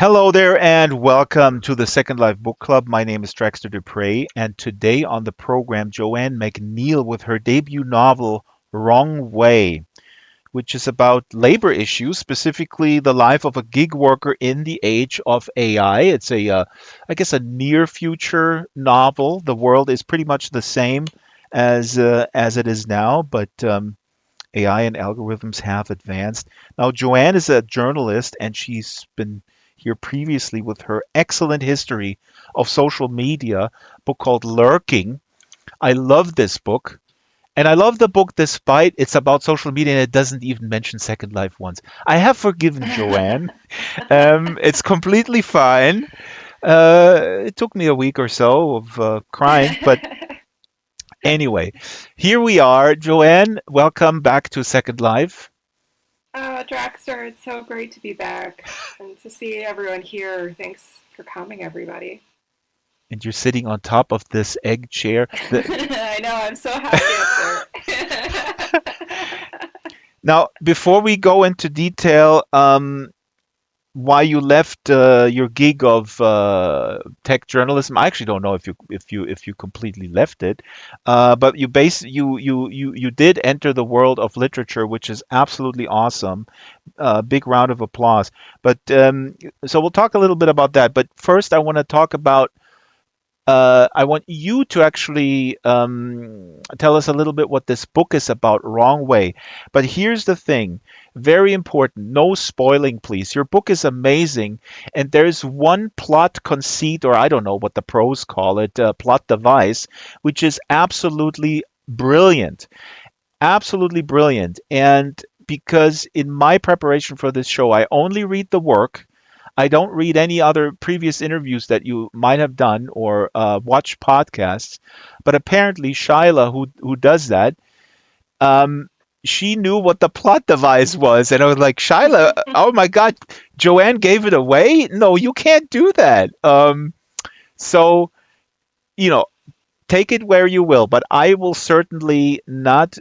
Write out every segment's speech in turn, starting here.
Hello there, and welcome to the Second Life Book Club. My name is Draxtor Dupre, and today on the program, Joanne McNeil with her debut novel, Wrong Way, which is about labor issues, specifically the life of a gig worker in the age of AI. It's I guess, a near future novel. The world is pretty much the same as it is now, but AI and algorithms have advanced. Now, Joanne is a journalist, and she's been here previously with her excellent history of social media book called Lurking. I love this book. And I love the book despite it's about social media and it doesn't even mention Second Life once. I have forgiven Joanne. It's completely fine. It took me a week or so of crying, but anyway, here we are. Joanne, welcome back to Second Life. Oh, Draxtor, it's so great to be back and to see everyone here. Thanks for coming, everybody. And you're sitting on top of this egg chair. I know, I'm so happy up there. Now, before we go into detail, why you left your gig of tech journalism, I actually don't know if you completely left it, but you did enter the world of literature, which is absolutely awesome. Big round of applause. But so we'll talk a little bit about that. But first, I want to talk about I want you to actually tell us a little bit what this book is about, Wrong Way. But here's the thing, very important, no spoiling, please. Your book is amazing, and there's one plot conceit, or I don't know what the pros call it, plot device, which is absolutely brilliant. Absolutely brilliant. And because in my preparation for this show, I only read the work. I don't read any other previous interviews that you might have done or watch podcasts. But apparently, Shyla, who does that, um, she knew what the plot device was, and I was like, Shyla, oh my God, Joanne gave it away? No, you can't do that. So you know, take it where you will, but I will certainly not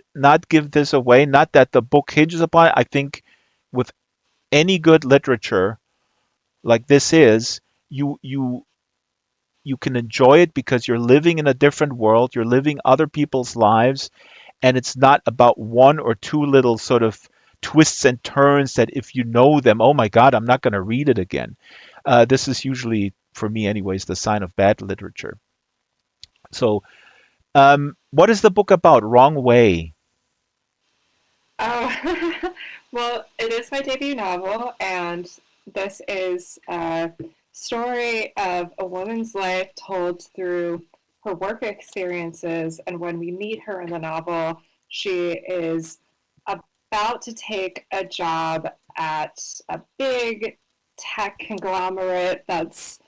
give this away. Not that the book hinges upon it. I think with any good literature like this is, you you can enjoy it because you're living in a different world, you're living other people's lives, and it's not about one or two little sort of twists and turns that if you know them, oh my God, I'm not going to read it again. This is usually, for me anyways, the sign of bad literature. So, what is the book about? Wrong Way. Oh, well, it is my debut novel, and this is a story of a woman's life told through her work experiences. And when we meet her in the novel, she is about to take a job at a big tech conglomerate that's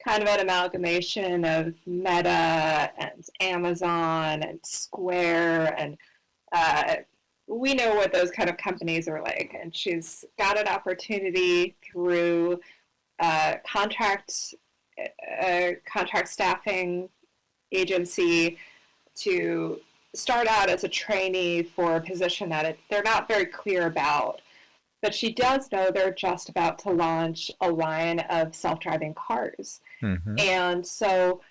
kind of an amalgamation of Meta and Amazon and Square and uh, we know what those kind of companies are like. And she's got an opportunity through a contract staffing agency to start out as a trainee for a position that they're not very clear about. But she does know they're just about to launch a line of self-driving cars. Hmm. And so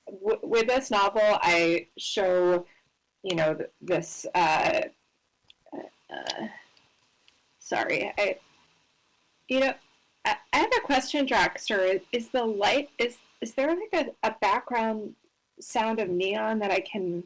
with this novel, I show, this, uh, sorry, you know, I have a question, Draxter. Is the light, is there like a background sound of neon that I can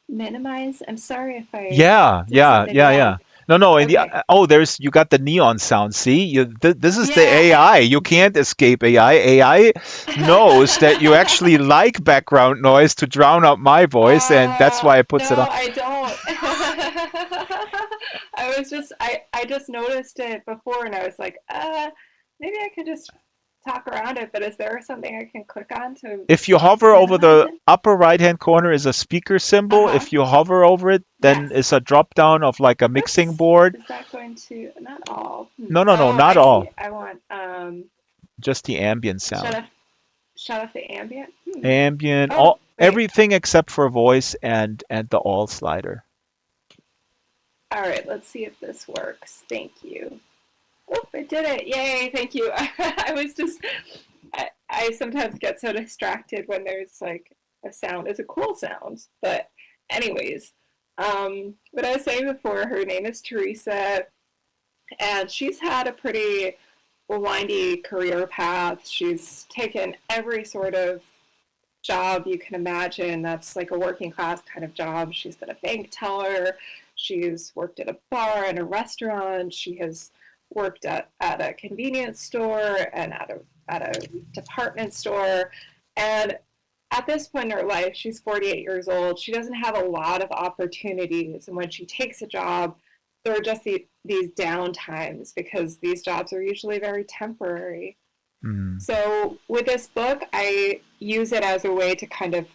minimize? I'm sorry if I Yeah, did yeah, something yeah, yeah. wrong. No, no. Okay. There's you got the neon sound. See, this is the Yeah. AI. You can't escape AI. AI knows that you actually like background noise to drown out my voice, and that's why it puts it No, on. I don't. I just noticed it before and I was like, maybe I could just talk around it, but is there something I can click on to If you hover over minimize the it? upper right-hand corner is a speaker symbol. Uh-huh. If you hover over it, then Yes. it's a drop down of like a mixing Oops. board. Is that going to not all? No, no, no, Oh, not I see. all. I want Just the ambient shut sound. off shut off the ambient. Ambient, Oh, all wait. everything except for voice and the all slider. All right, let's see if this works. Thank you. Oh, I did it! Yay! Thank you. I was just, I sometimes get so distracted when there's like a sound. It's a cool sound, but anyways, what I was saying before, her name is Teresa, and she's had a pretty windy career path. She's taken every sort of job you can imagine that's like a working class kind of job. She's been a bank teller, she's worked at a bar and a restaurant, she has worked at a convenience store and at a department store. And at this point in her life, she's 48 years old. She doesn't have a lot of opportunities. And when she takes a job, there are just these down times because these jobs are usually very temporary. Mm, So with this book, I use it as a way to kind of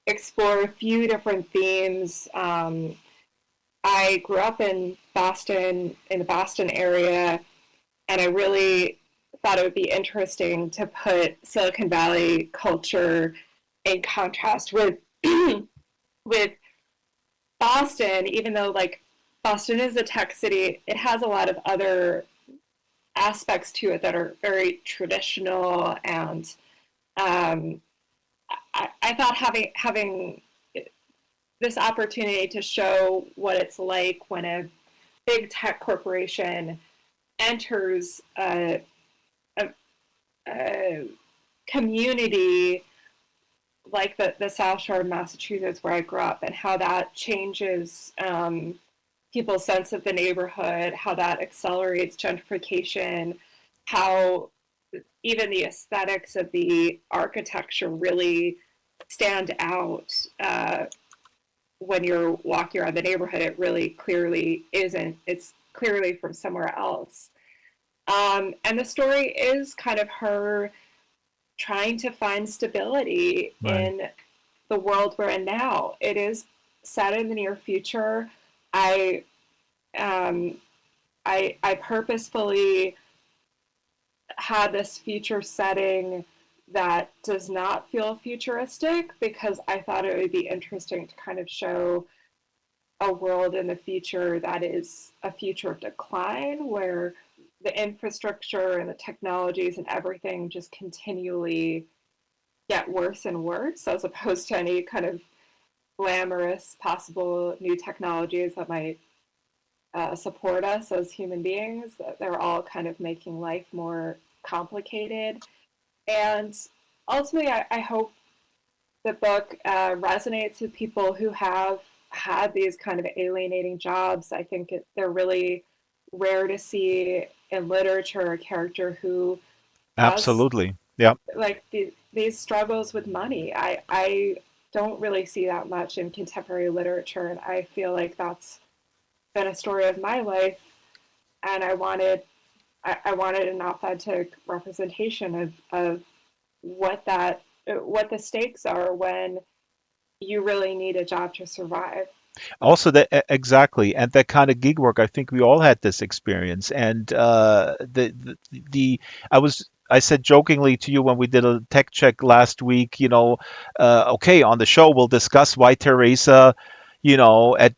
explore a few different themes. I grew up in Boston, in the Boston area, and I really thought it would be interesting to put Silicon Valley culture in contrast with with Boston. Even though like Boston is a tech city, it has a lot of other aspects to it that are very traditional, and um, I thought having this opportunity to show what it's like when a big tech corporation enters a, a community like the South Shore of Massachusetts where I grew up, and how that changes people's sense of the neighborhood, how that accelerates gentrification, how even the aesthetics of the architecture really stand out when you're walking around the neighborhood. It really clearly isn't. It's clearly from somewhere else. And the story is kind of her trying to find stability right. in the world we're in now. It is set in the near future. I um, I purposefully had this future setting that does not feel futuristic because I thought it would be interesting to kind of show a world in the future that is a future of decline, where the infrastructure and the technologies and everything just continually get worse and worse, as opposed to any kind of glamorous possible new technologies that might support us as human beings. They're all kind of making life more complicated. And ultimately, I hope the book resonates with people who have had these kind of alienating jobs. I think they're really rare to see in literature a character who has Absolutely. Yeah. like these struggles with money. I don't really see that much in contemporary literature, and I feel like that's been a story of my life. And I wanted an authentic representation of what that what the stakes are when you really need a job to survive. Also, that exactly, and that kind of gig work. I think we all had this experience, and the I said jokingly to you when we did a tech check last week, okay, on the show we'll discuss why Teresa, at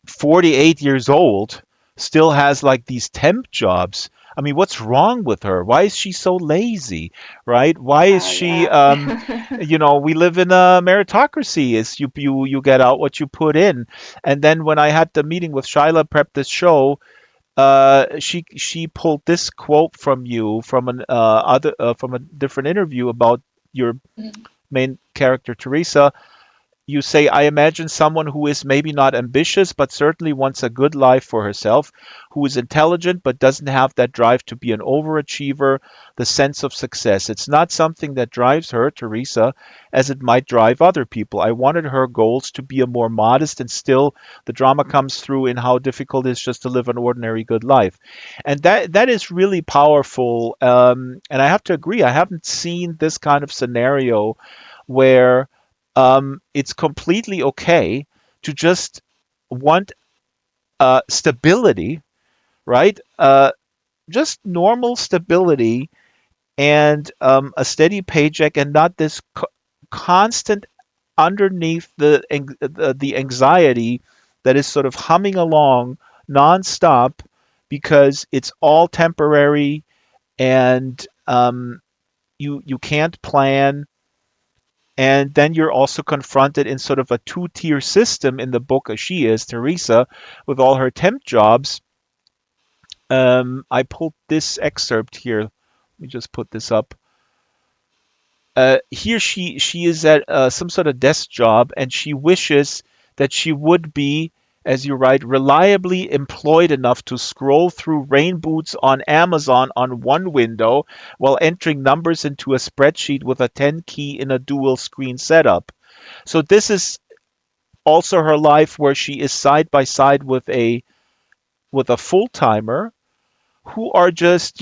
48 years old, still has like these temp jobs. I mean, what's wrong with her? Why is she so lazy, right? Why is she, Yeah. we live in a meritocracy. Is you get out what you put in. And then when I had the meeting with Shyla prep this show, she pulled this quote from you from an other from a different interview about your main character Teresa. You say, I imagine someone who is maybe not ambitious, but certainly wants a good life for herself, who is intelligent, but doesn't have that drive to be an overachiever, the sense of success. It's not something that drives her, Teresa, as it might drive other people. I wanted her goals to be a more modest, and still the drama comes through in how difficult it is just to live an ordinary good life. And that is really powerful. And I have to agree, I haven't seen this kind of scenario where it's completely okay to just want stability, right? Just normal stability and a steady paycheck, and not this constant underneath the anxiety that is sort of humming along nonstop, because it's all temporary, and you can't plan. And then you're also confronted in sort of a two-tier system in the book, as she is, Teresa, with all her temp jobs. I pulled this excerpt here. Let me just put this up. Here she is at some sort of desk job, and she wishes that she would be, as you write, reliably employed enough to scroll through rain boots on Amazon on one window while entering numbers into a spreadsheet with a 10 key in a dual screen setup. So this is also her life, where she is side by side with a full timer who are just,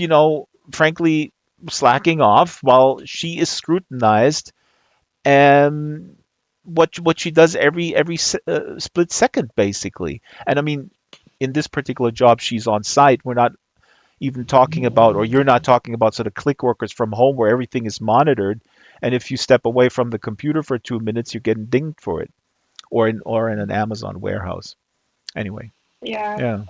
frankly, slacking off while she is scrutinized, and what she does every split second, basically. And I mean, in this particular job, she's on site. We're not even talking about, or you're not talking about, sort of click workers from home where everything is monitored, and if you step away from the computer for 2 minutes, you're getting dinged for it, or in an Amazon warehouse. Anyway, Yeah, yeah.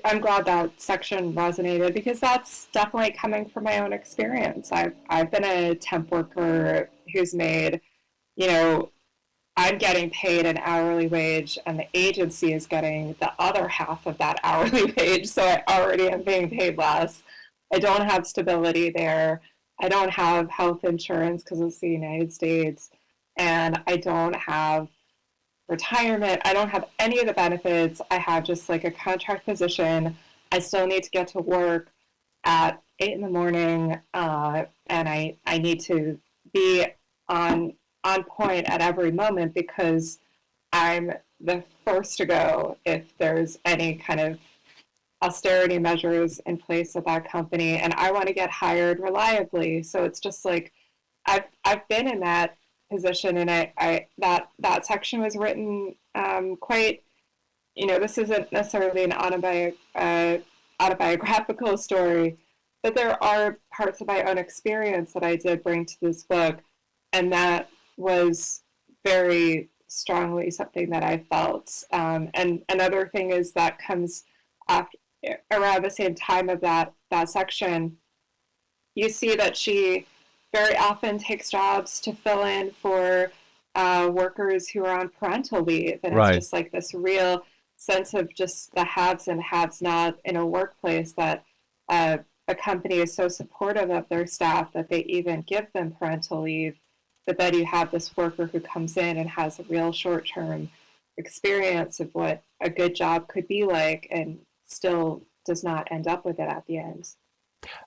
I'm glad that section resonated because that's definitely coming from my own experience. I've been a temp worker who's made, you know, I'm getting paid an hourly wage and the agency is getting the other half of that hourly wage, so I already am being paid less. I don't have stability there. I don't have health insurance because it's the United States, and I don't have retirement. I don't have any of the benefits. I have just like a contract position. I still need to get to work at 8 in the morning, and I need to be on on point at every moment because I'm the first to go if there's any kind of austerity measures in place at that company, and I want to get hired reliably. So it's just like I've been in that position, and I that section was written quite. This isn't necessarily an autobiographical story, but there are parts of my own experience that I did bring to this book, and that was very strongly something that I felt. And another thing is that comes after around the same time of that section, you see that she very often takes jobs to fill in for workers who are on parental leave. And it's Right. just like this real sense of just the haves and haves not in a workplace that a company is so supportive of their staff that they even give them parental leave. But then you have this worker who comes in and has a real short term experience of what a good job could be like and still does not end up with it at the end.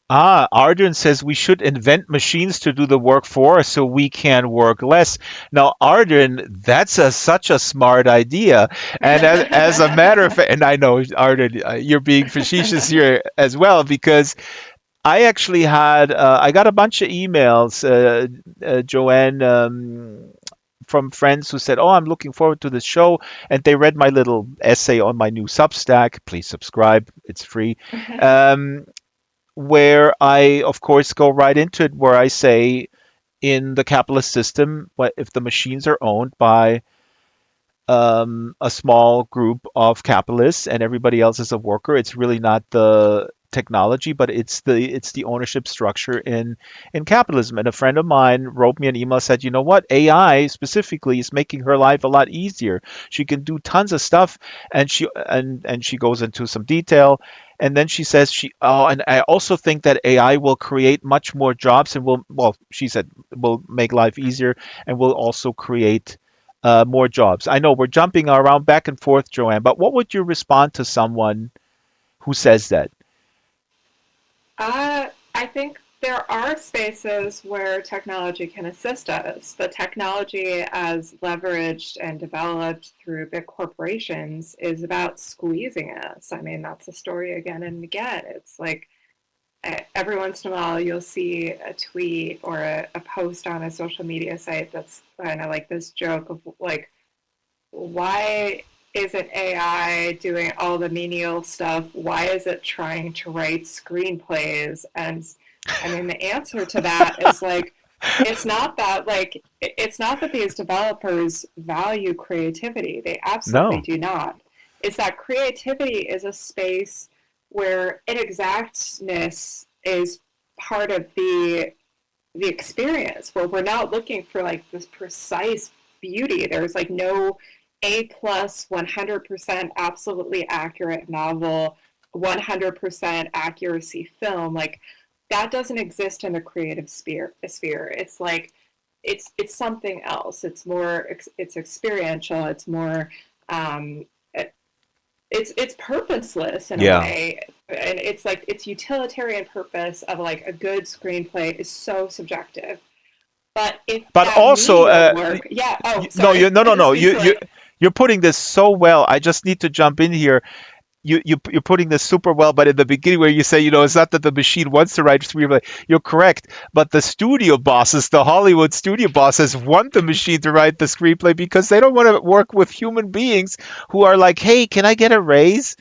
Arjun says we should invent machines to do the work for us so we can work less. Now, Arjun, that's such a smart idea. And as a matter of fact, and I know, Arjun, you're being facetious here as well, because I actually I got a bunch of emails, Joanne, from friends who said, "Oh, I'm looking forward to this show," and they read my little essay on my new Substack. Please subscribe; it's free. Um, where I, of course, go right into it, where I say, in the capitalist system, if the machines are owned by a small group of capitalists and everybody else is a worker, it's really not the technology, but it's the ownership structure in capitalism. And a friend of mine wrote me an email, said, you know what, AI specifically is making her life a lot easier. She can do tons of stuff, and she goes into some detail. And then she says, and I also think that AI will create much more jobs, and she said, will make life easier, and will also create more jobs. I know we're jumping around back and forth, Joanne, but what would you respond to someone who says that? I think there are spaces where technology can assist us, but technology, as leveraged and developed through big corporations, is about squeezing us. I mean, that's the story again and again. It's like every once in a while you'll see a tweet or a post on a social media site that's kind of like this joke of like, why isn't AI doing all the menial stuff? Why is it trying to write screenplays? And I mean, the answer to that is like, it's not that these developers value creativity. They absolutely No. do not. It's that creativity is a space where inexactness is part of the experience, where we're not looking for like this precise beauty. There's like no A plus 100% absolutely accurate novel, 100% accuracy film. Like that doesn't exist in the creative sphere. It's like it's something else. It's more it's experiential. It's more um, it's purposeless in a Yeah. way, and it's like its utilitarian purpose of like a good screenplay is so subjective. But if But that also, medial work, yeah, oh no, sorry, no, I no, just no. mean to like, You're putting this so well. I just need to jump in here. You're putting this super well, but in the beginning where you say, it's not that the machine wants to write a screenplay, you're correct. But the studio bosses, the Hollywood studio bosses, want the machine to write the screenplay because they don't want to work with human beings who are like, hey, can I get a raise?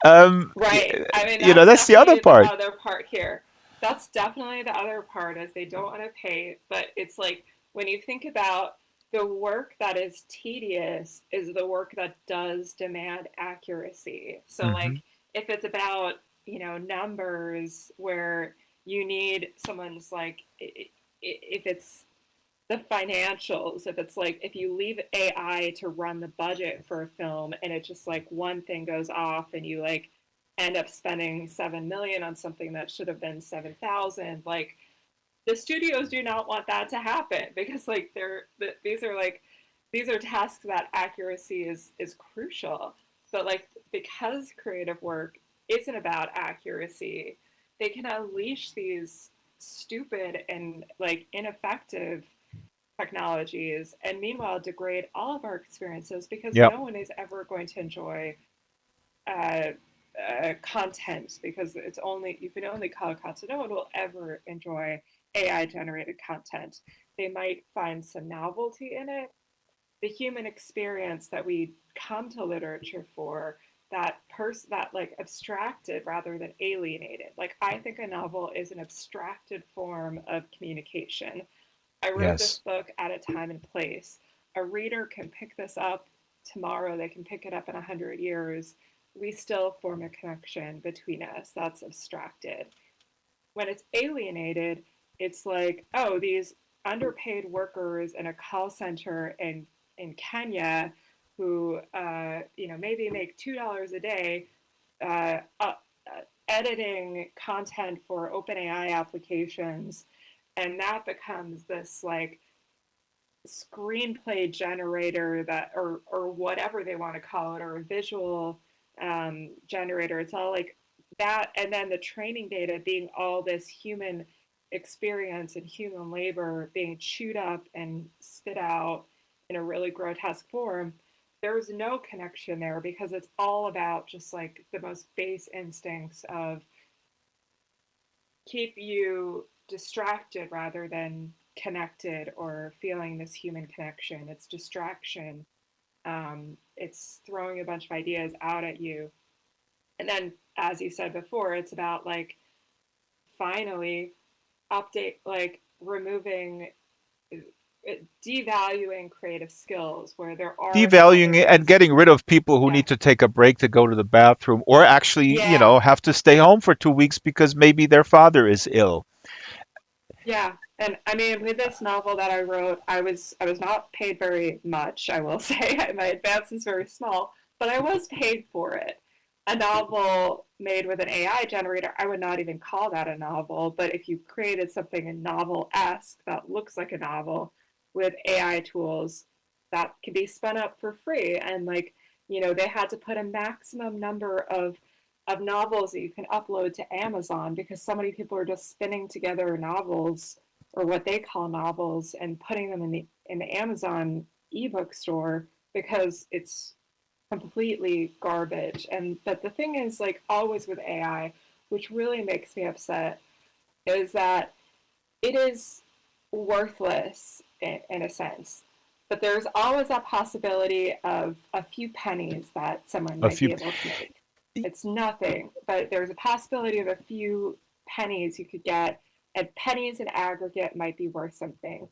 Um, y- right. I mean, that's that's the other definitely the part. other part here. That's definitely the other part is they don't want to pay, but it's like when you think about the work that is tedious is the work that does demand accuracy. So Hmm. like if it's about, numbers where you need someone's like if it's the financials, if it's like if you leave AI to run the budget for a film and it's just like one thing goes off and you like end up spending 7 million on something that should have been 7,000, like the studios do not want that to happen because like these are tasks that accuracy is crucial. But like because creative work isn't about accuracy, they can unleash these stupid and like ineffective technologies and meanwhile degrade all of our experiences because Yep. no one is ever going to enjoy uh, content because it's only you can only call it content. No one will ever enjoy AI generated content. They might find some novelty in it. The human experience that we come to literature for, that like abstracted rather than alienated. Like I think a novel is an abstracted form of communication. I wrote this Yes. book at a time and place. A reader can pick this up tomorrow, they can pick it up in 100 years. We still form a connection between us that's abstracted. When it's alienated, it's like, oh, these underpaid workers in a call center in Kenya who, maybe make $2 a day editing content for OpenAI applications, and that becomes this like screenplay generator that or whatever they want to call it, or a visual generator. It's all like that, and then the training data being all this human experience and human labor being chewed up and spit out in a really grotesque form. There's no connection there because it's all about just like the most base instincts of keep you distracted rather than connected or feeling this human connection. It's distraction. It's throwing a bunch of ideas out at you. And then, as you said before, it's about like finally update, like removing, devaluing creative skills where there are some Devaluing other it and ways. getting rid of people who Yeah. need to take a break to go to the bathroom or actually, Yeah. have to stay home for 2 weeks because maybe their father is ill. Yeah, and I mean, with this novel that I wrote, I was not paid very much. I will say my advance is very small, but I was paid for it. A novel made with an AI generator, I would not even call that a novel. But if you created something novel-esque that looks like a novel with AI tools, that can be spun up for free. And like, they had to put a maximum number of novels that you can upload to Amazon because so many people are just spinning together novels or what they call novels and putting them in the Amazon ebook store because it's completely garbage. And but the thing is like always with AI, which really makes me upset, is that it is worthless in a sense. But there's always that possibility of a few pennies that someone A might few be able to make. It's nothing, but there's a possibility of a few pennies you could get, and pennies in aggregate might be worth something.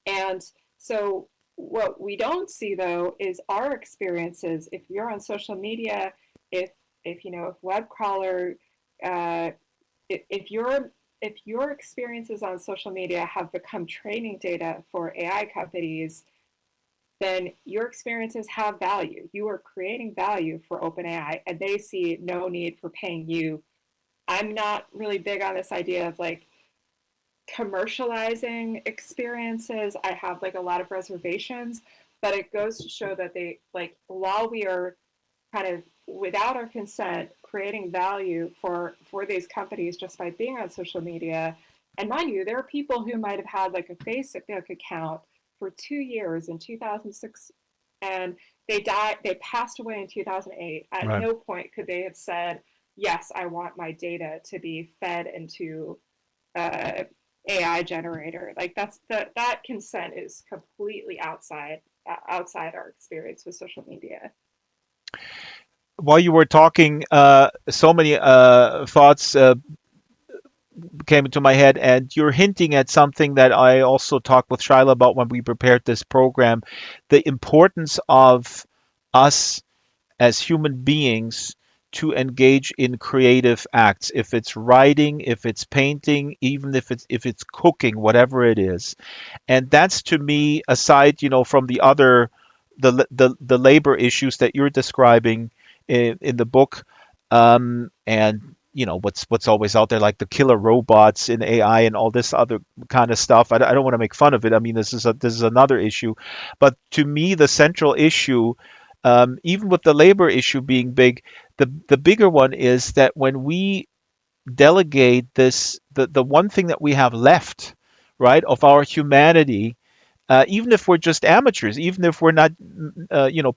And so, what we don't see though is our experiences. If you're on social media, if if web crawler uh, if your experiences on social media have become training data for AI companies, then your experiences have value. You are creating value for OpenAI, and they see no need for paying you. I'm not really big on this idea of like commercializing experiences. I have like a lot of reservations, but it goes to show that they like while we are kind of without our consent creating value for these companies just by being on social media. And mind you, there are people who might have had like a Facebook account for 2 years in 2006, and they passed away in 2008. At Right. no point could they have said, yes, I want my data to be fed into uh, AI generator. Like that consent is completely outside our experience with social media. While you were talking, so many thoughts came into my head, and you're hinting at something that I also talked with Shyla about when we prepared this program, the importance of us as human beings to engage in creative acts. If it's writing, if it's painting, even if it's cooking, whatever it is. And that's to me, aside, from the other, the labor issues that you're describing in the book, and what's always out there, like the killer robots in AI and all this other kind of stuff. I don't want to make fun of it. I mean, this is another issue, but to me, the central issue, even with the labor issue being big, the bigger one is that when we delegate this, the one thing that we have left, right, of our humanity, even if we're just amateurs, even if we're not,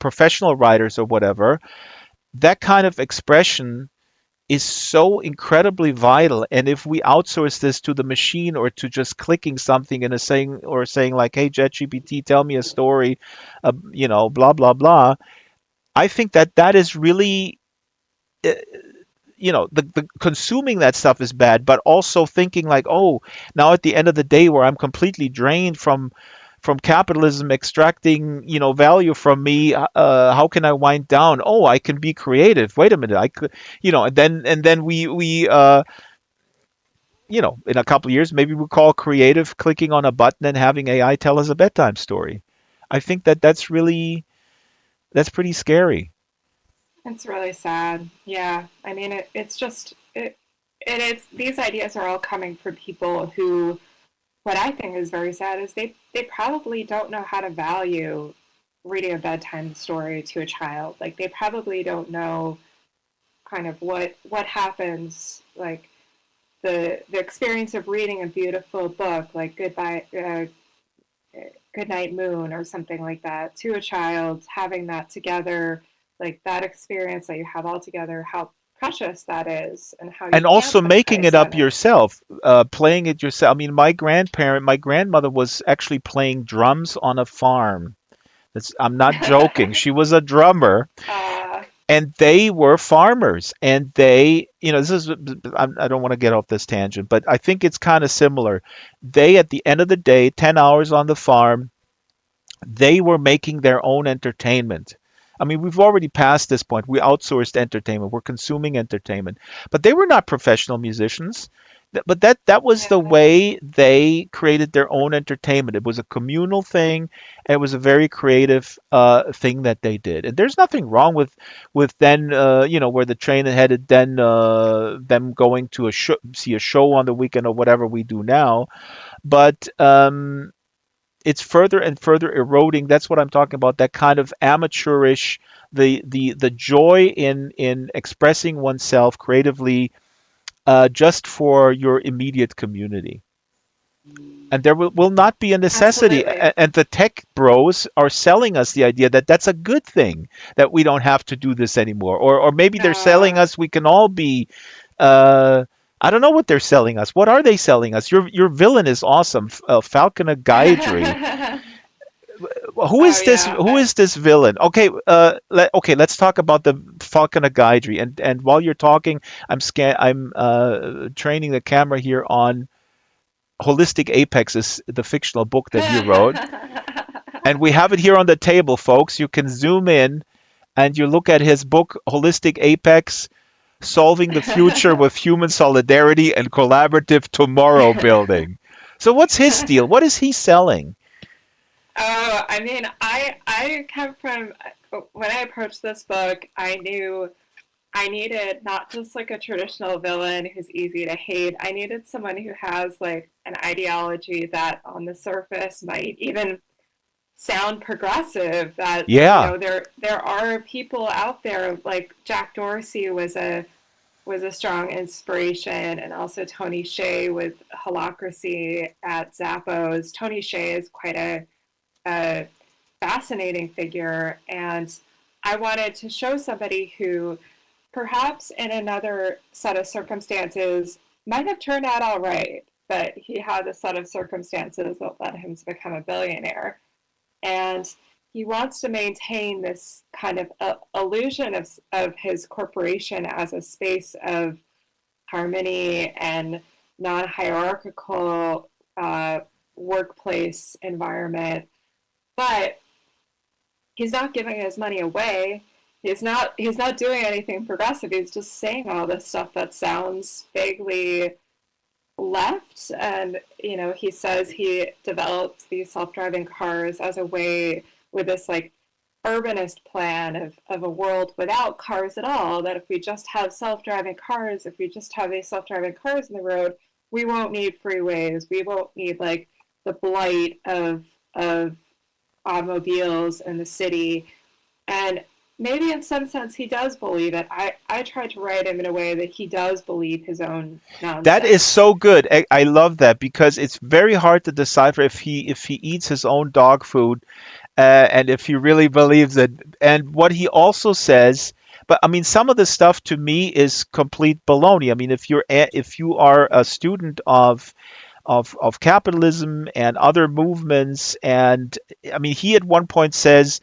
professional writers or whatever, that kind of expression is so incredibly vital. And if we outsource this to the machine or to just clicking something and saying like, "Hey, ChatGPT, tell me a story," blah blah blah. I think that is really, uh, the consuming that stuff is bad, but also thinking like, oh, now at the end of the day, where I'm completely drained from capitalism extracting, value from me, how can I wind down? Oh, I can be creative. Wait a minute, I could, and then we in a couple of years, maybe we call creative clicking on a button and having AI tell us a bedtime story. I think that's pretty scary. It's really sad. Yeah. I mean, it's just, it is, these ideas are all coming from people who, what I think is very sad is they probably don't know how to value reading a bedtime story to a child. Like they probably don't know kind of what happens, like the experience of reading a beautiful book, like Good Night Moon or something like that, to a child, having that together, like that experience that you have all together, how precious that is, and how you And can't also put a making it price on up it. yourself, playing it yourself. I mean, my grandmother was actually playing drums on a farm. I'm not joking. She was a drummer, uh, and they were farmers, and they, this is, I don't want to get off this tangent, but I think it's kind of similar. They, at the end of the day, 10 hours on the farm, they were making their own entertainment. I mean, we've already passed this point. We outsourced entertainment. We're consuming entertainment. But they were not professional musicians. But that was the yeah, way they created their own entertainment. It was a communal thing, and it was a very creative thing that they did. And there's nothing wrong with then, where the train headed, then them going to see a show on the weekend or whatever we do now. But it's further and further eroding. That's what I'm talking about. That kind of amateurish, the joy in expressing oneself creatively, just for your immediate community. And there will not be a necessity. absolutely. And the tech bros are selling us the idea that that's a good thing, that we don't have to do this anymore. Or maybe they're selling Uh, us we can all be. Uh, I don't know what they're selling us. What are they selling us? Your villain is awesome, Falcon Gaidry. oh Who is this? yeah, Who is this villain? Okay, okay. Let's talk about the Falcon Gaidry. And while you're talking, I'm training the camera here on Holistic Apex, is the fictional book that he wrote, and we have it here on the table, folks. You can zoom in and you look at his book, Holistic Apex. solving the future with human solidarity and collaborative tomorrow building. So what's his deal? What is he selling? Oh, I mean, I come from when I approached this book, I knew I needed not just like a traditional villain who's easy to hate. I needed someone who has like an ideology that on the surface might even sound progressive, that Yeah. there are people out there like Jack Dorsey was a strong inspiration, and also Tony Hsieh with Holacracy at Zappos. Tony Hsieh is quite a fascinating figure, and I wanted to show somebody who perhaps in another set of circumstances might have turned out all right, but he had a set of circumstances that led him to become a billionaire. And he wants to maintain this kind of illusion of his corporation as a space of harmony and non hierarchical workplace environment. But he's not giving his money away. He's not doing anything progressive. He's just saying all this stuff that sounds vaguely left. And he says he developed these self-driving cars as a way, with this like urbanist plan of a world without cars at all, that if we just have self-driving cars, if we just have these self-driving cars in the road, we won't need freeways, we won't need like the blight of automobiles in the city. And maybe in some sense he does believe it. I tried to write him in a way that he does believe his own That is nonsense. so good. I love that because it's very hard to decipher if he eats his own dog food, and if he really believes it. And what he also says, but I mean, some of the stuff to me is complete baloney. I mean, if you are a student of capitalism and other movements, and I mean, he at one point says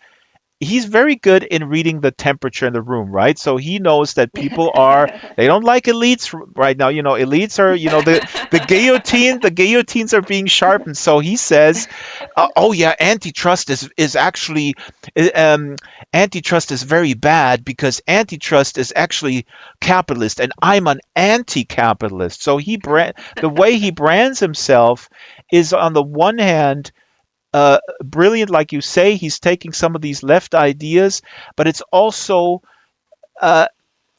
he's very good in reading the temperature in the room, right? So he knows that people are they don't like elites right now. Elites are, the guillotines are being sharpened. So he says, "Oh yeah, antitrust is actually um, antitrust is very bad because antitrust is actually capitalist, and I'm an anti-capitalist." So the way he brands himself is on the one hand brilliant, like you say. He's taking some of these left ideas, but it's also uh,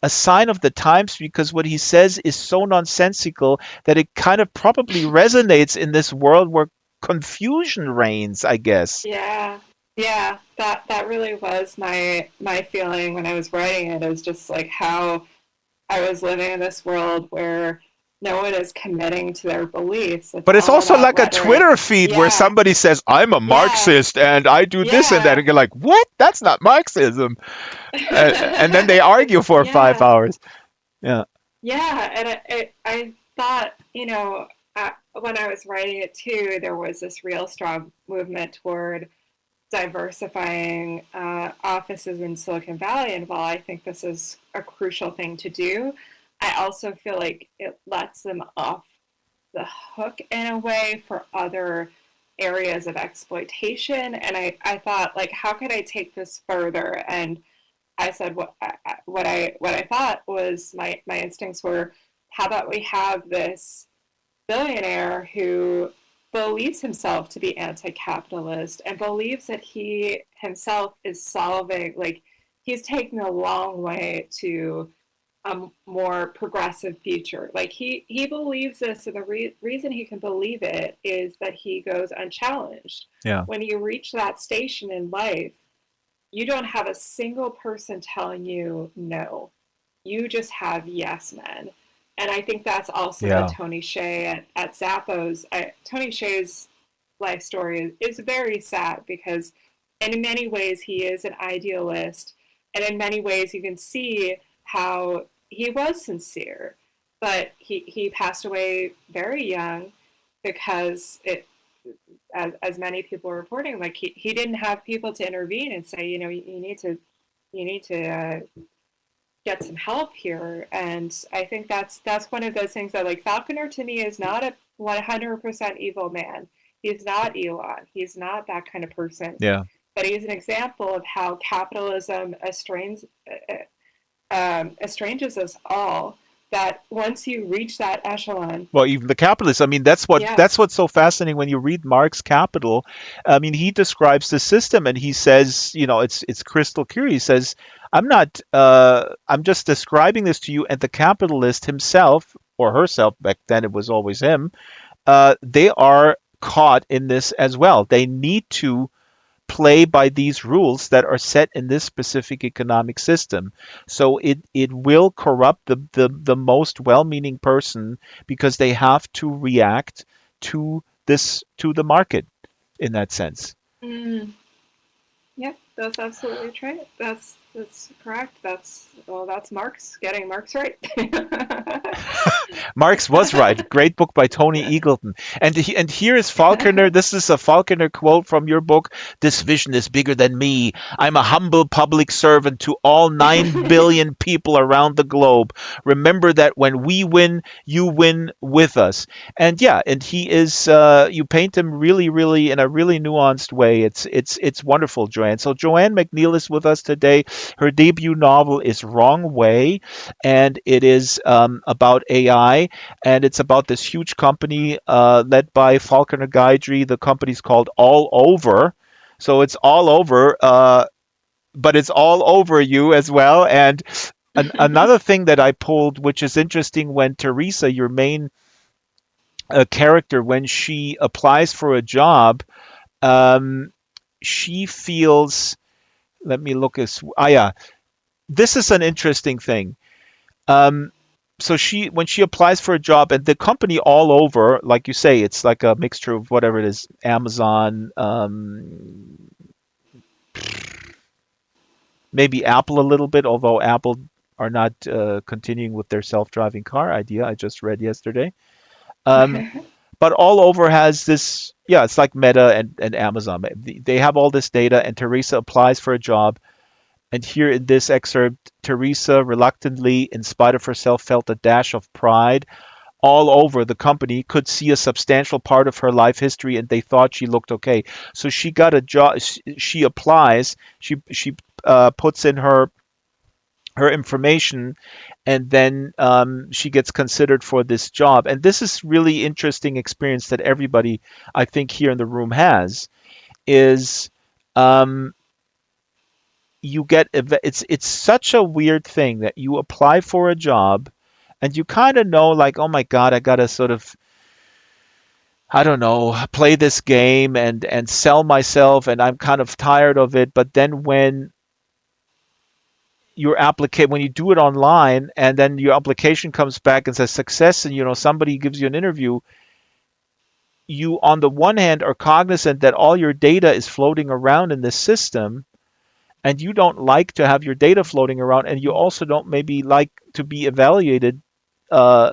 a sign of the times because what he says is so nonsensical that it kind of probably resonates in this world where confusion reigns, I guess. Yeah, yeah, that really was my feeling when I was writing it. Is just like how I was living in this world where no one is committing to their beliefs. It's But it's all also about like a rhetoric. Twitter feed where Yeah, somebody says, I'm a yeah, Marxist and I do this and that. yeah, And you're like, what? That's not Marxism. And then they argue for five yeah, hours. Yeah. yeah. And I thought, when I was writing it too, there was this real strong movement toward diversifying offices in Silicon Valley. And while I think this is a crucial thing to do, I also feel like it lets them off the hook in a way for other areas of exploitation. And I thought, like, how could I take this further? And I said what I thought was my instincts were, how about we have this billionaire who believes himself to be anti-capitalist and believes that he himself is solving, like, he's taking a long way to a more progressive future. Like, he believes this, and the reason he can believe it is that he goes unchallenged. Yeah. When you reach that station in life, you don't have a single person telling you no. You just have yes men. And I think that's also what Yeah. Tony Hsieh at Zappos, Tony Hsieh's life story is very sad because in many ways he is an idealist. And in many ways you can see how he was sincere. But he passed away very young because as many people are reporting, like he didn't have people to intervene and say, you need to get some help here. And I think that's one of those things that, like, Falconer to me is not a 100% evil man. He's not Elon. He's not that kind of person. Yeah. But he's an example of how capitalism estranges us all. That once you reach that echelon, Well, even the capitalists. I mean, yeah. that's what's so fascinating when you read Marx Capital. I mean, he describes the system and he says, it's crystal clear. He says, I'm just describing this to you, and the capitalist himself or herself, back then it was always him, they are caught in this as well. They need to play by these rules that are set in this specific economic system. So it will corrupt the most well-meaning person because they have to react to the market in that sense. Mm, yeah, that's absolutely right. That's correct. That's Marx getting Marx right. Marx was right. Great book by Tony Eagleton. And here is Faulkner. This is a Faulkner quote from your book. This vision is bigger than me. I'm a humble public servant to all 9 billion people around the globe. Remember that when we win, you win with us. And yeah, and he is. You paint him really, really in a really nuanced way. It's wonderful, Joanne. So Joanne McNeil is with us today. Her debut novel is Wrong Way, and it is about AI, and it's about this huge company led by Falconer Guidry. The company's called All Over, so it's all over, but it's all over you as well. And another thing that I pulled, which is interesting, when Teresa, your main character, when she applies for a job, um, she feels. Let me look as. Ah, yeah. This is an interesting thing. Um, so when she applies for a job, and the company All Over, like you say, it's like a mixture of whatever it is, Amazon, maybe Apple a little bit, although Apple are not continuing with their self-driving car idea I just read yesterday. Um, but All Over has this, yeah, it's like Meta and Amazon. They have all this data, and Teresa applies for a job. And here in this excerpt, Teresa reluctantly, in spite of herself, felt a dash of pride. All Over the company could see a substantial part of her life history, and they thought she looked okay. So she got a job. She applies. She puts in her information, and then she gets considered for this job. And this is really interesting experience that everybody, I think, here in the room has. Is um, you get it's such a weird thing that you apply for a job, and you kind of know, like, oh my God, I gotta sort of, I don't know, play this game and sell myself, and I'm kind of tired of it. But then when you do it online, and then your application comes back and says success, and somebody gives you an interview, you on the one hand are cognizant that all your data is floating around in this system, and you don't like to have your data floating around, and you also don't maybe like to be evaluated, uh,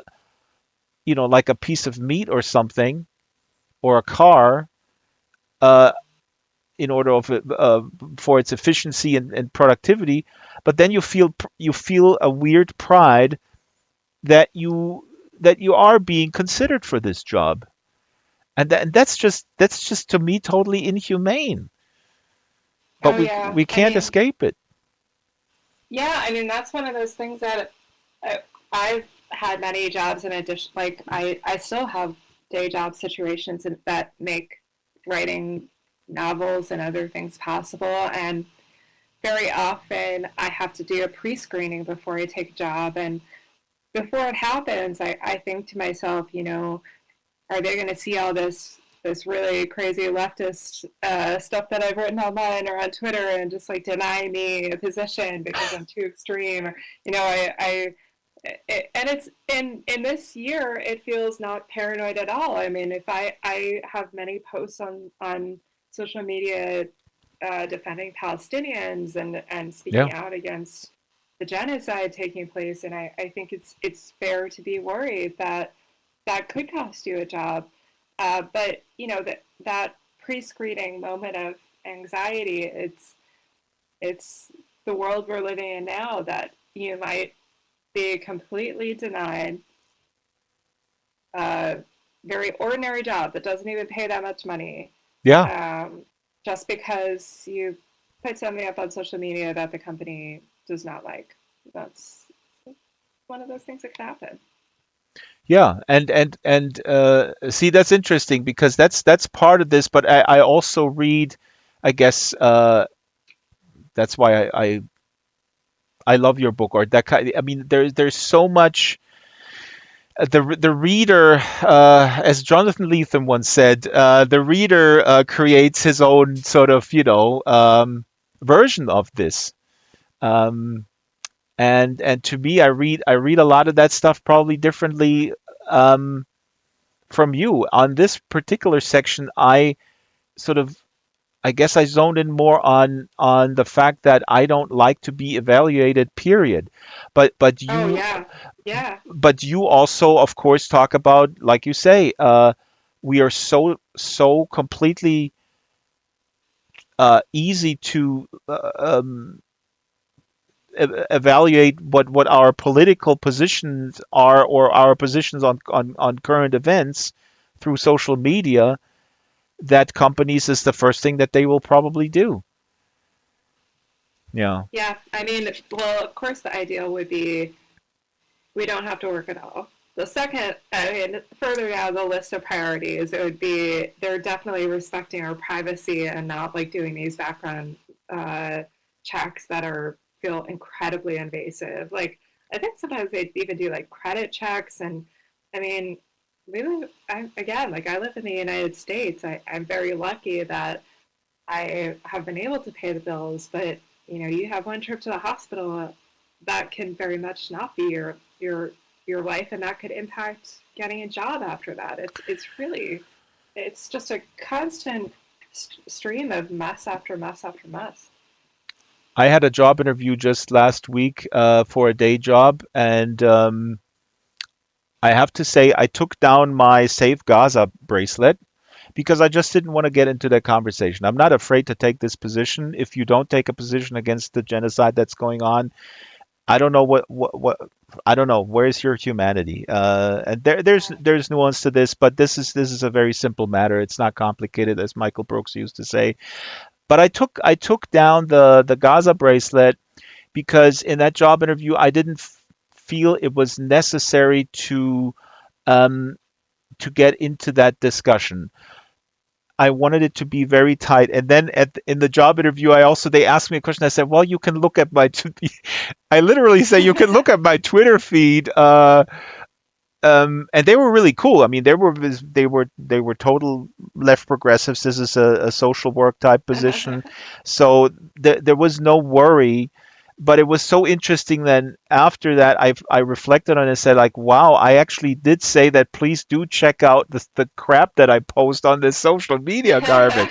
like a piece of meat or something, or a car, uh, in order for its efficiency and productivity. But then you feel a weird pride that you are being considered for this job, and that's just to me totally inhumane. But Oh we yeah, we I can't mean, escape it. yeah, I mean that's one of those things that I've had many jobs in addition. Like I still have day job situations that make writing novels and other things possible. And very often I have to do a pre-screening before I take a job. And before it happens, I think to myself, are they going to see all this really crazy leftist stuff that I've written online or on Twitter and just like deny me a position because I'm too extreme? Or, and it's in this year it feels not paranoid at all. I mean, if I have many posts on social media defending Palestinians and Yeah. speaking out against the genocide taking place, and I think it's fair to be worried that that could cost you a job. But that pre-screening moment of anxiety, it's the world we're living in now, that you might be completely denied a very ordinary job that doesn't even pay that much money, Yeah. um, just because you put something up on social media that the company does not like. that's one of those things that can happen. Yeah, and see, that's interesting because that's part of this, but I also read, I guess that's why I love your book, or that kind. I mean, there's so much. The reader, as Jonathan Lethem once said, the reader creates his own sort of, version of this. Um, and to me, I read a lot of that stuff probably differently um, from you. On this particular section, I sort of, I guess I zoned in more on the fact that I don't like to be evaluated, period. But but Oh you yeah, yeah, but you also, of course, talk about, like you say, we are so completely easy to evaluate what our political positions are, or our positions on current events through social media, that companies is the first thing that they will probably do. Yeah. yeah. I mean, well, of course, the ideal would be we don't have to work at all. The second, I mean, further down the list of priorities, it would be they're definitely respecting our privacy and not like doing these background uh, checks that are feel incredibly invasive. Like I think sometimes they even do like credit checks, and I mean, we live again like I live in the United States. I'm very lucky that I have been able to pay the bills, but you have one trip to the hospital that can very much not be your life, and that could impact getting a job after that. It's just a constant stream of mess after mess after mess. I had a job interview just last week for a day job, and I have to say I took down my Save Gaza bracelet because I just didn't want to get into that conversation. I'm not afraid to take this position. If you don't take a position against the genocide that's going on, I don't know what I don't know. Where's your humanity? And there's nuance to this, but this is a very simple matter. It's not complicated, as Michael Brooks used to say. But I took down the Gaza bracelet because in that job interview I didn't feel it was necessary um, to get into that discussion. I wanted it to be very tight. And then in the job interview, they asked me a question. I said, "Well, you can look at my." I literally say, "You can look at my Twitter feed." And they were really cool. I mean, they were total left progressives. This is a social work type position, so there was no worry. But it was so interesting. Then after that, I reflected on it and said, like, wow, I actually did say that. Please do check out the crap that I post on this social media garbage.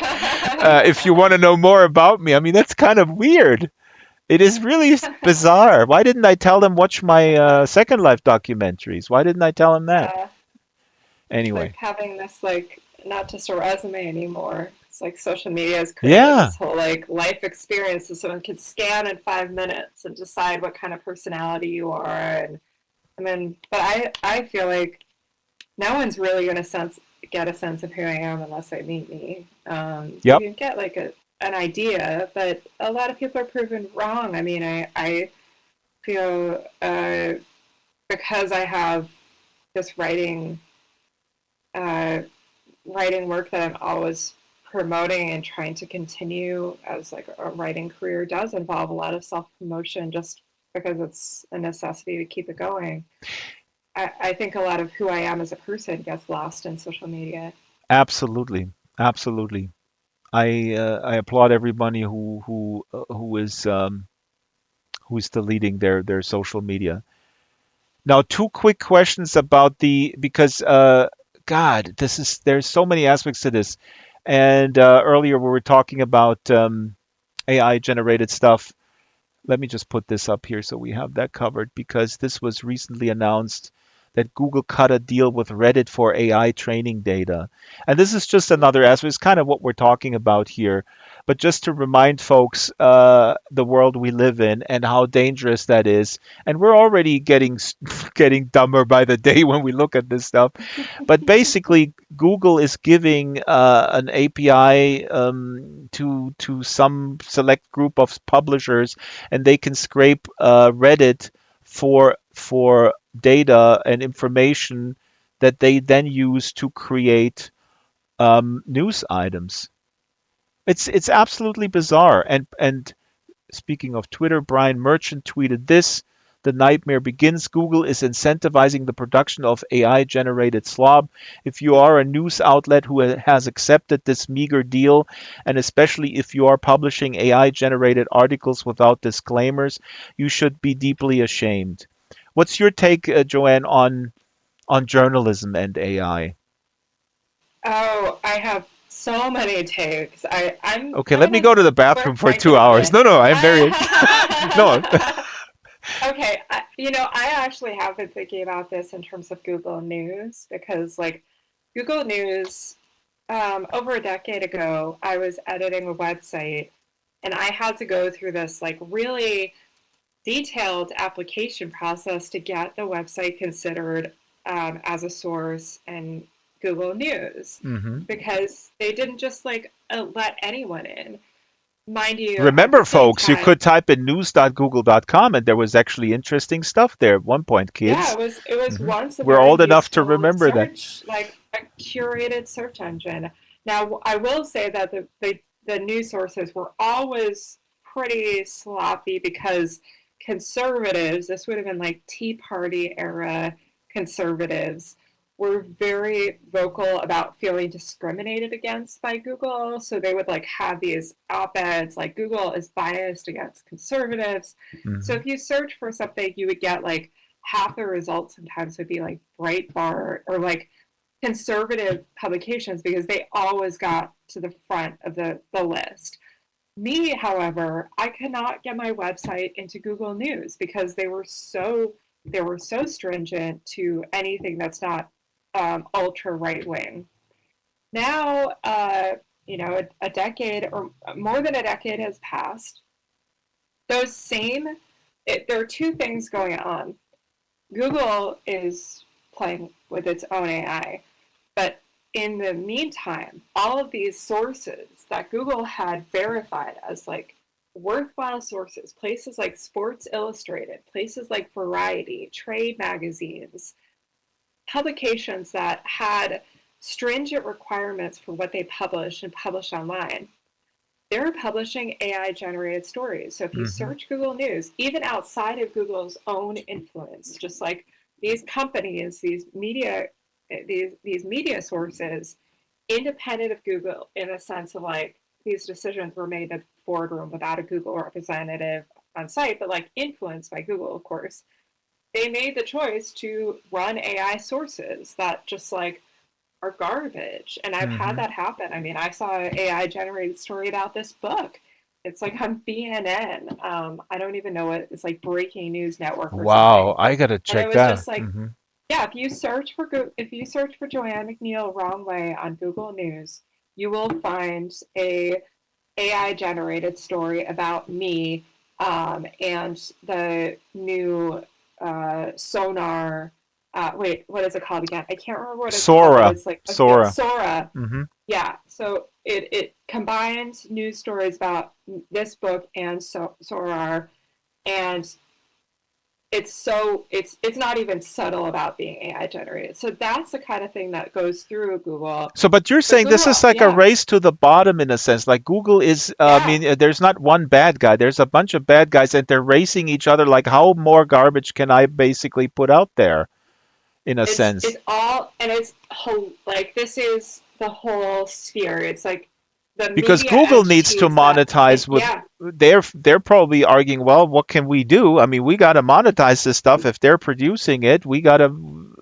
If you want to know more about me, I mean, that's kind of weird. It is really bizarre. Why didn't I tell them watch my Second Life documentaries? Why didn't I tell them that? Yeah, it's like Anyway, having this like not just a resume anymore. It's like social media has created yeah, this whole like life experience that someone could scan in 5 minutes and decide what kind of personality you are. And I mean, but I feel like no one's really going to get a sense of who I am unless they meet me. You yep, can get like an idea, but a lot of people are proven wrong. I mean, I feel because I have this uh, writing work that I'm always promoting and trying to continue as like a writing career does involve a lot of self promotion just because it's a necessity to keep it going. I think a lot of who I am as a person gets lost in social media. absolutely, absolutely. I applaud everybody who's still leading their social media. Now, two quick questions about because God, there's so many aspects to this. And earlier we were talking about AI generated stuff. Let me just put this up here so we have that covered because this was recently announced that Google cut a deal with Reddit for AI training data. And this is just another aspect. It's kind of what we're talking about here. but just to remind folks the world we live in and how dangerous that is. And we're already getting getting dumber by the day when we look at this stuff. But basically, Google is giving an API to some select group of publishers, and they can scrape Reddit for data and information that they then use to create news items. It's absolutely bizarre. And speaking of Twitter, Brian Merchant tweeted this. The nightmare begins. Google is incentivizing the production of AI generated slob. If you are a news outlet who has accepted this meager deal, and especially if you are publishing AI generated articles without disclaimers, you should be deeply ashamed. What's your take, Joanne, on journalism and AI? Oh, I have so many takes. Okay, I'm let me gonna go to the start bathroom for breaking 2 hours. it. No, no, I'm very no. I, okay, I actually have been thinking about this in terms of Google News because, like, Google News, over a decade ago, I was editing a website and I had to go through this, like, really detailed application process to get the website considered as a source in Google News hmm because they didn't just like let anyone in. Mind you, at the Remember, same folks, you time, could type in news.google.com and there was actually interesting stuff there at one point, yeah, kids. it was hmm once a We're very old enough to useful remember that. search, like a curated search engine. Now, I will say that the news sources were always pretty sloppy because conservatives, this would have been like Tea Party era conservatives, were very vocal about feeling discriminated against by Google. So they would like have these op-eds like Google is biased against conservatives. So hmm if you search for something, you would get like half the results sometimes would be like Breitbart or like conservative publications because they always got to the front of the list. Me, however, I could not get my website into Google News because they were so stringent to anything that's not ultra right wing. Now, a decade or more than a decade has passed. Those same, there are two things going on. Google is playing with its own AI, but in the meantime, all of these sources that Google had verified as like worthwhile sources, places like Sports Illustrated, places like Variety, trade magazines, publications that had stringent requirements for what they publish and publish online, they're publishing AI generated stories. So if you hmm search Google News, even outside of Google's own influence, just like these companies, these media sources, independent of Google in a sense of like these decisions were made in a boardroom without a Google representative on site, but like influenced by Google, of course, they made the choice to run AI sources that just like are garbage. And I've had hmm that happen. I mean, I saw an AI generated story about this book. It's like on BNN. I don't even know what it's like, Breaking News Network or Wow, something. I gotta And it check was that. just like, yeah, if you search for Joanne McNeil wrong way on Google News, you will find a AI generated story about me and the new sonar. Wait, what is it called again? I can't remember what it's called, but Sora, it's like Sora. Sora. hmm Yeah, so it combines news stories about this book and Sora, and it's not even subtle about being AI generated. So that's the kind of thing that goes through Google. So, but you're But saying this Google, is like a yeah, race to the bottom in a sense. Like Google is, I yeah, mean, there's not one bad guy. There's a bunch of bad guys, and they're racing each other. Like, how more garbage can I basically put out there, in a it's sense? all and it's whole like this is the whole sphere. It's like the Because media Google needs to entities that monetize with. yeah, They're probably arguing, well, what can we do? I mean, we got to monetize this stuff. If they're producing it, we got to.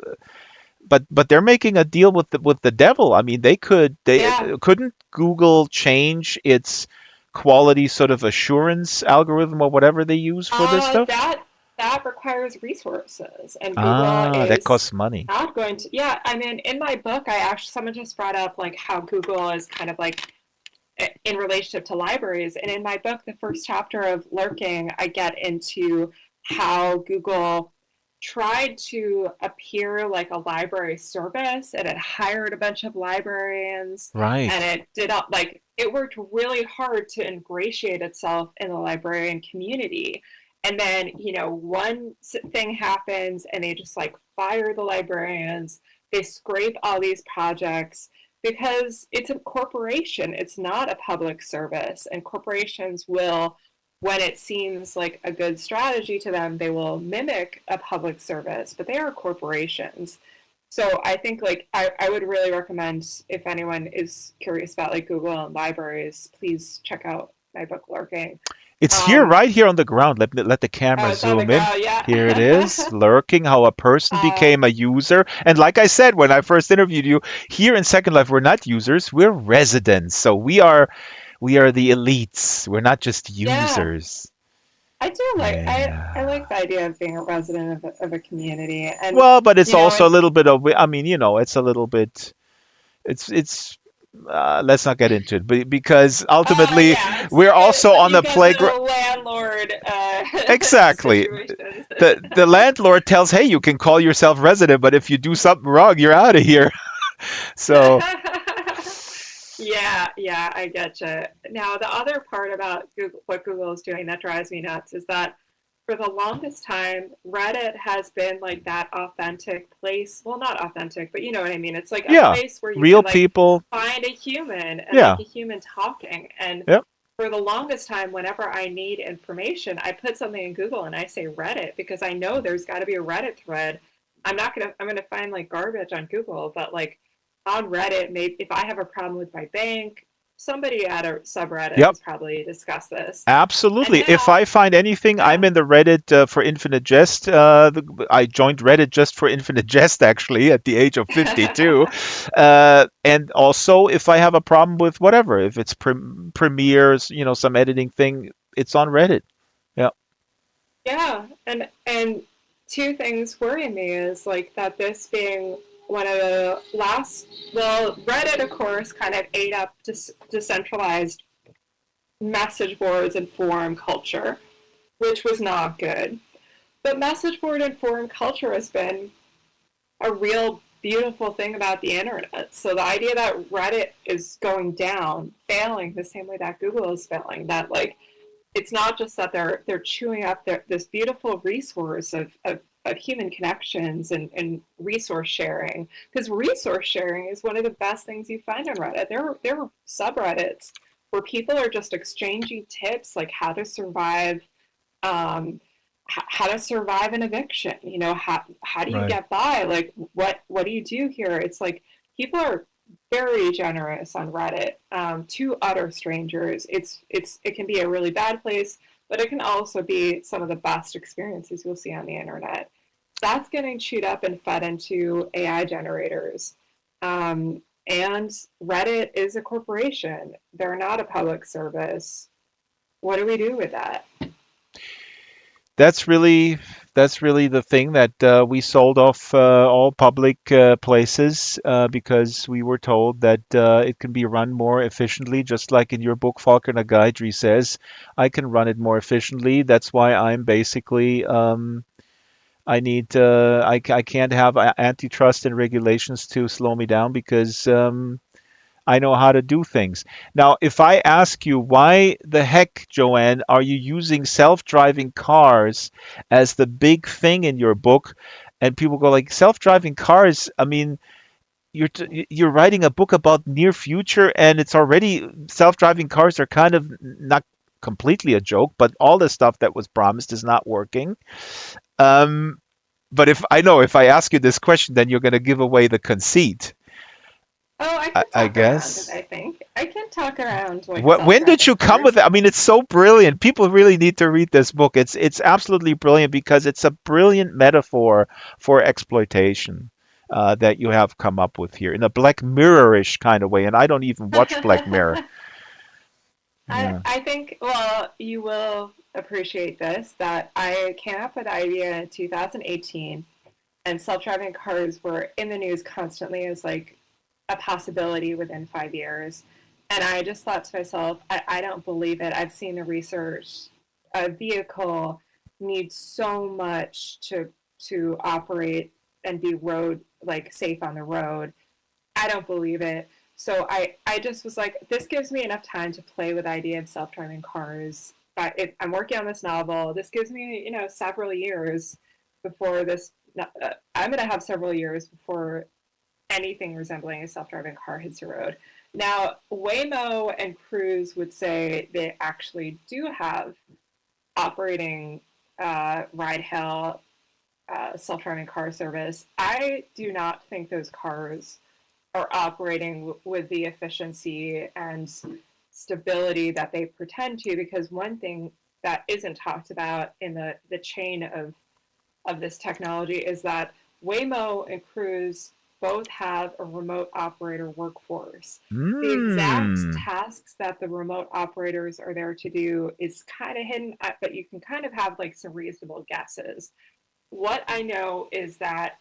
But they're making a deal with the devil. I mean, they yeah. couldn't Google change its quality sort of assurance algorithm or whatever they use for this stuff? That requires resources, and Google Ah, that is costs money. not going to. Yeah, I mean, in my book, I actually someone just brought up like how Google is kind of like in relationship to libraries. And in my book, the first chapter of Lurking, I get into how Google tried to appear like a library service, and it hired a bunch of librarians, and Right. it did not like it worked really hard to ingratiate itself in the librarian community. And then, one thing happens and they just like fire the librarians. They scrape all these projects because it's a corporation. It's not a public service. And corporations will, when it seems like a good strategy to them, they will mimic a public service, but they are corporations. So I think like I would really recommend, if anyone is curious about like Google and libraries, please check out my book Lurking. It's here, Um, right here on the ground. Let the oh, camera it's on the zoom in. ground, Here it yeah. is, lurking, how a person uh, became a user. And like I said when I first interviewed you, here in Second Life, we're not users, we're residents. So we are the elites. We're not just yeah, users. I do like I Yeah. like the idea of being a resident of a community, and Well, but it's also a and little bit of, I mean, it's a little bit, it's let's not get into it, but because ultimately yeah, we're also on you the get playground. the landlord Exactly. situations. The landlord tells, hey, you can call yourself resident, but if you do something wrong, you're out of here. So, Yeah, yeah, I get you. Now, the other part about Google, what Google is doing that drives me nuts is that for the longest time, Reddit has been like that authentic place. Well, not authentic, but you know what I mean. It's like a yeah, place where you real can like people. find a human and Yeah. like a human talking. And Yep. for the longest time, whenever I need information, I put something in Google and I say Reddit because I know there's got to be a Reddit thread. I'm gonna find like garbage on Google, but like on Reddit, maybe if I have a problem with my bank, somebody at a subreddit Yep. has probably discussed this. And Absolutely. If now, I find anything, I'm yeah, in the Reddit for Infinite Jest. I joined Reddit just for Infinite Jest, actually, at the age of 52. And also, if I have a problem with whatever, if it's Premieres, some editing thing, it's on Reddit. Yeah. yeah, and two things worry me is like that this being one of the last, well, Reddit of course kind of ate up decentralized message boards and forum culture, which was not good. But message board and forum culture has been a real beautiful thing about the internet. So the idea that Reddit is going down, failing the same way that Google is failing, that like it's not just that they're chewing up this beautiful resource of human connections and resource sharing, because resource sharing is one of the best things you find on Reddit. There are subreddits where people are just exchanging tips like um, how to survive an eviction. How do you Right. get by? Like what do you do here? It's like people are very generous on Reddit to utter strangers. It can be a really bad place, but it can also be some of the best experiences you'll see on the internet. That's getting chewed up and fed into AI generators. And Reddit is a corporation. They're not a public service. What do we do with that? That's really that's really the thing that we sold off all public places because we were told that it can be run more efficiently, just like in your book, Falcon Gaidri says, I can run it more efficiently. That's why I'm basically I can't have antitrust and regulations to slow me down because I know how to do things. Now, if I ask you why the heck, Joanne, are you using self-driving cars as the big thing in your book? And people go like, self-driving cars, I mean, you're writing a book about near future and it's already self-driving cars are kind of not completely a joke, but all the stuff that was promised is not working. Um, but if I ask you this question, then you're going to give away the conceit, Oh, I I, can I talk around it, guess. I think. I can talk around like When did self-driving you come with cars. it? I mean, it's so brilliant. People really need to read this book. It's absolutely brilliant because it's a brilliant metaphor for exploitation that you have come up with here in a Black Mirror-ish kind of way. And I don't even watch Black Mirror. Yeah. I think, well, you will appreciate this, that I came up with the idea in 2018, and self-driving cars were in the news constantly as like a possibility within 5 years. And I just thought to myself, I don't believe it. I've seen the research. A vehicle needs so much to operate and be road like safe on the road. I don't believe it. So I just was like, this gives me enough time to play with the idea of self-driving cars. I'm working on this novel. This gives me, several years before this. I'm going to have several years before anything resembling a self-driving car hits the road. Now, Waymo and Cruise would say they actually do have operating ride-hail self-driving car service. I do not think those cars are operating with the efficiency and stability that they pretend to, because one thing that isn't talked about in the chain of this technology is that Waymo and Cruise both have a remote operator workforce. The exact Hmm. tasks that the remote operators are there to do is kind of hidden, but you can kind of have like some reasonable guesses. What I know is that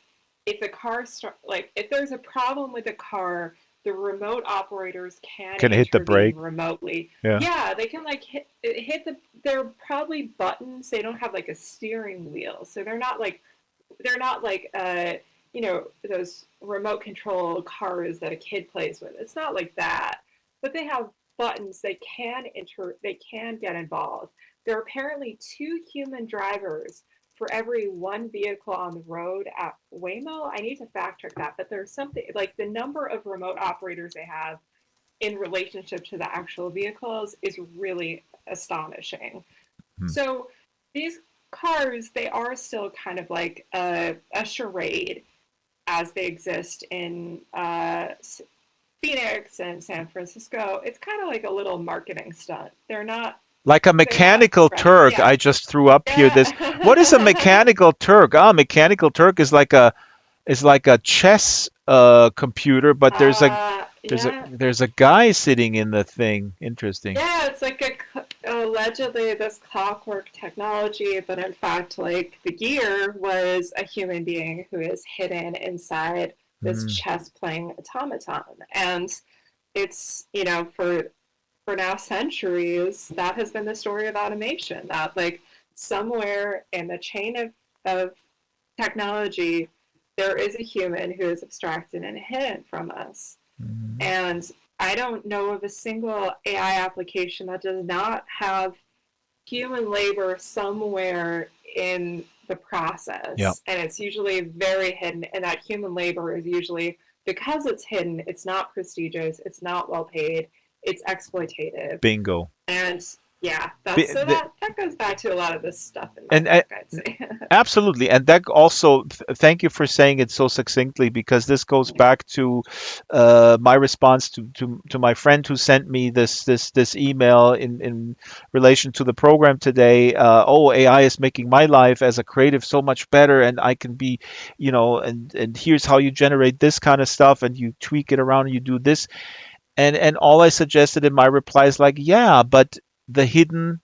if the car like if there's a problem with the car, the remote operators can Can hit the intervene brake. remotely. Yeah. Yeah, they can like hit the. They're probably buttons. They don't have like a steering wheel, so they're not like those remote control cars that a kid plays with. It's not like that, but they have buttons. They can get involved. There are apparently two human drivers for every one vehicle on the road at Waymo. I need to fact check that, but there's something like the number of remote operators they have in relationship to the actual vehicles is really astonishing. Hmm. So these cars, they are still kind of like a charade as they exist in Phoenix and San Francisco. It's kind of like a little marketing stunt. Like a They're not mechanical ready. Turk. Yeah. I just threw up here this. What is a Yeah. mechanical Turk? Ah, mechanical Turk is like a chess computer, but Yeah. there's a guy sitting in the thing. Interesting. Yeah, it's like allegedly this clockwork technology, but in fact, like the gear was a human being who is hidden inside this Hmm. chess playing automaton. And it's, for now centuries, that has been the story of automation. That like somewhere in the chain of technology, there is a human who is abstracted and hidden from us. Hmm. And I don't know of a single AI application that does not have human labor somewhere in the Yeah. process. And it's usually very hidden. And that human labor is usually, because it's hidden, it's not prestigious, it's not well paid, it's exploitative. Bingo. And yeah, Bi- the- that goes back to a lot of this stuff in my and book, I'd say. Absolutely, and that also, thank you for saying it so succinctly, because this goes back to my response to my friend who sent me this email in relation to the program today. Oh, AI is making my life as a creative so much better, and I can be, and here's how you generate this kind of stuff, and you tweak it around, and you do this, and all I suggested in my reply is like, yeah, but the hidden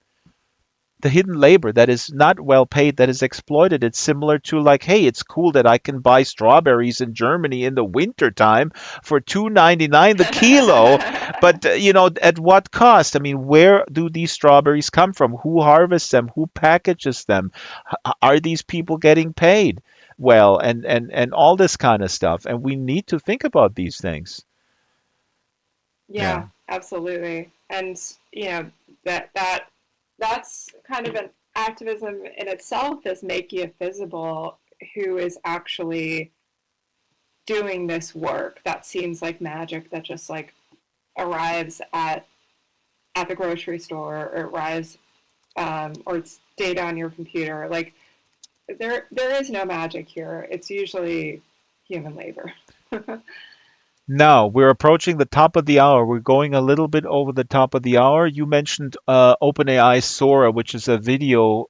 the hidden labor that is not well paid, that is exploited. It's similar to like, hey, it's cool that I can buy strawberries in Germany in the winter time for 2.99 the kilo, but at what cost? I mean, where do these strawberries come from? Who harvests them? Who packages them? Are these people getting paid? Well, and all this kind of stuff. And we need to think about these things. Yeah. Yeah, absolutely. And that that that's kind of an activism in itself, is making it visible who is actually doing this work that seems like magic, that just like arrives at the grocery store, or arrives or it's data on your computer. Like there is no magic here. It's usually human labor. Now we're approaching the top of the hour. We're going a little bit over the top of the hour. You mentioned OpenAI Sora, which is a video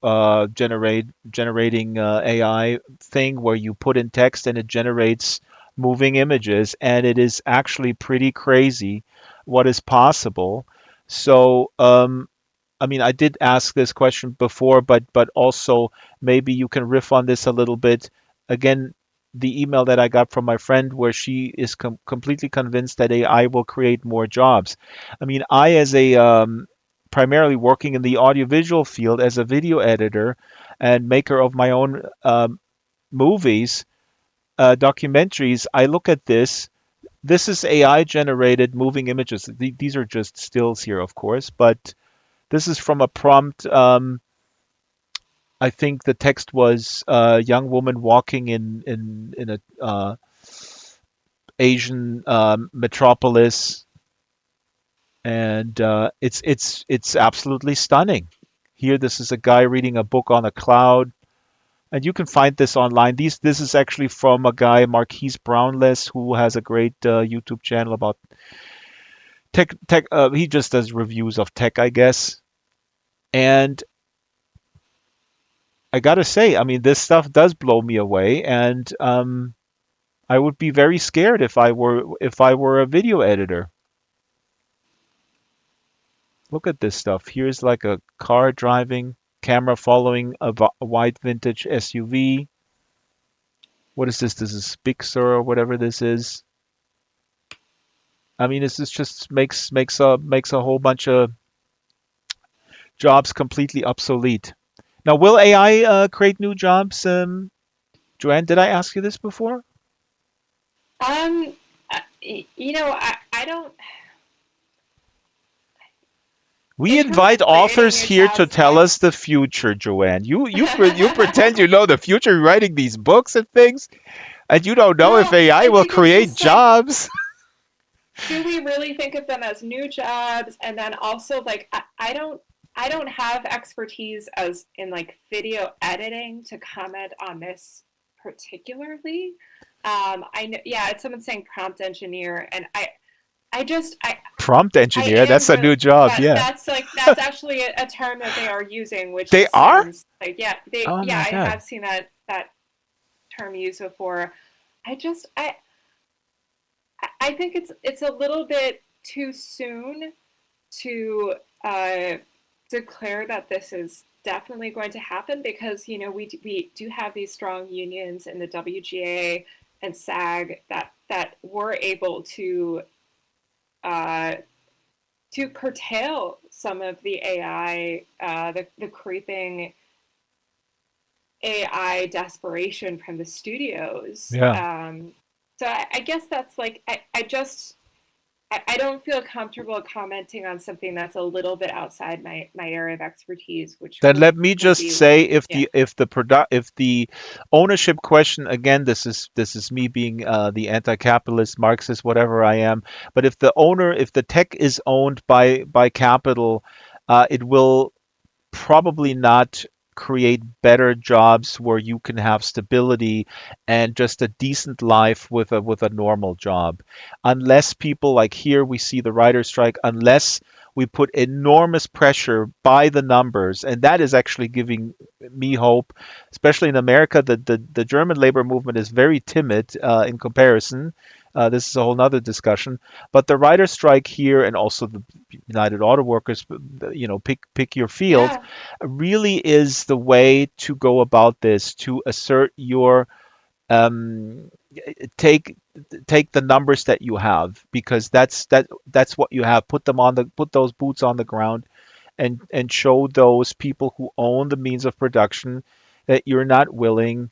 generating AI thing where you put in text and it generates moving images, and it is actually pretty crazy what is possible. So, I mean, I did ask this question before, but also maybe you can riff on this a little bit. Again, the email that I got from my friend where she is completely convinced that AI will create more jobs. I mean, I, as a primarily working in the audiovisual field as a video editor and maker of my own movies, documentaries, I look at this. This is AI generated moving images. These are just stills here, of course, but this is from a prompt. I think the text was a young woman walking in a Asian metropolis, and it's absolutely stunning. Here, this is a guy reading a book on a cloud, and you can find this online. This is actually from a guy, Marquise Brownless, who has a great YouTube channel about tech. Tech. He just does reviews of tech, I guess. And I gotta say, I mean, this stuff does blow me away, and I would be very scared if I were a video editor. Look at this stuff. Here's like a car driving, camera following a white vintage SUV. What is this? This is Bixer or whatever this is. I mean, this is just makes a whole bunch of jobs completely obsolete. Now, will AI create new jobs? Joanne, did I ask you this before? Um, I don't. We In terms invite of creating authors new here to jobs, tell us the future, Joanne. You pretend you know the future, writing these books and things, and you don't know if well, AI I will think it's create just like, jobs. do we really think of them as new jobs? And then also, like, I don't have expertise as in like video editing to comment on this particularly. I know, yeah, it's someone saying prompt engineer, and I just, Prompt I engineer, am that's a really new job. Yeah, that's like that's actually a term that they are using, which they just are. sounds like Oh yeah, my I God. have seen that term used before. I just I think it's a little bit too soon to declare that this is definitely going to happen, because we do have these strong unions in the WGA and SAG that were able uh, to curtail some of the AI, the creeping AI desperation from the studios. Yeah. So I guess that's like I don't feel comfortable commenting on something that's a little bit outside my area of expertise, which Then let me would just be say, if yeah. the ownership question, again, this is me being the anti-capitalist Marxist, whatever I am, but if the tech is owned by capital, it will probably not create better jobs where you can have stability and just a decent life with a normal job, unless people, like here we see the writer strike, unless we put enormous pressure by the numbers, and that is actually giving me hope, especially in America. The German labor movement is very timid in comparison. This is a whole nother discussion, but the writer strike here, and also the United Auto Workers, pick your field, Yeah. really is the way to go about this, to assert your um, take take the numbers that you have, because that's what you have. Put those boots on the ground, and show those people who own the means of production that you're willing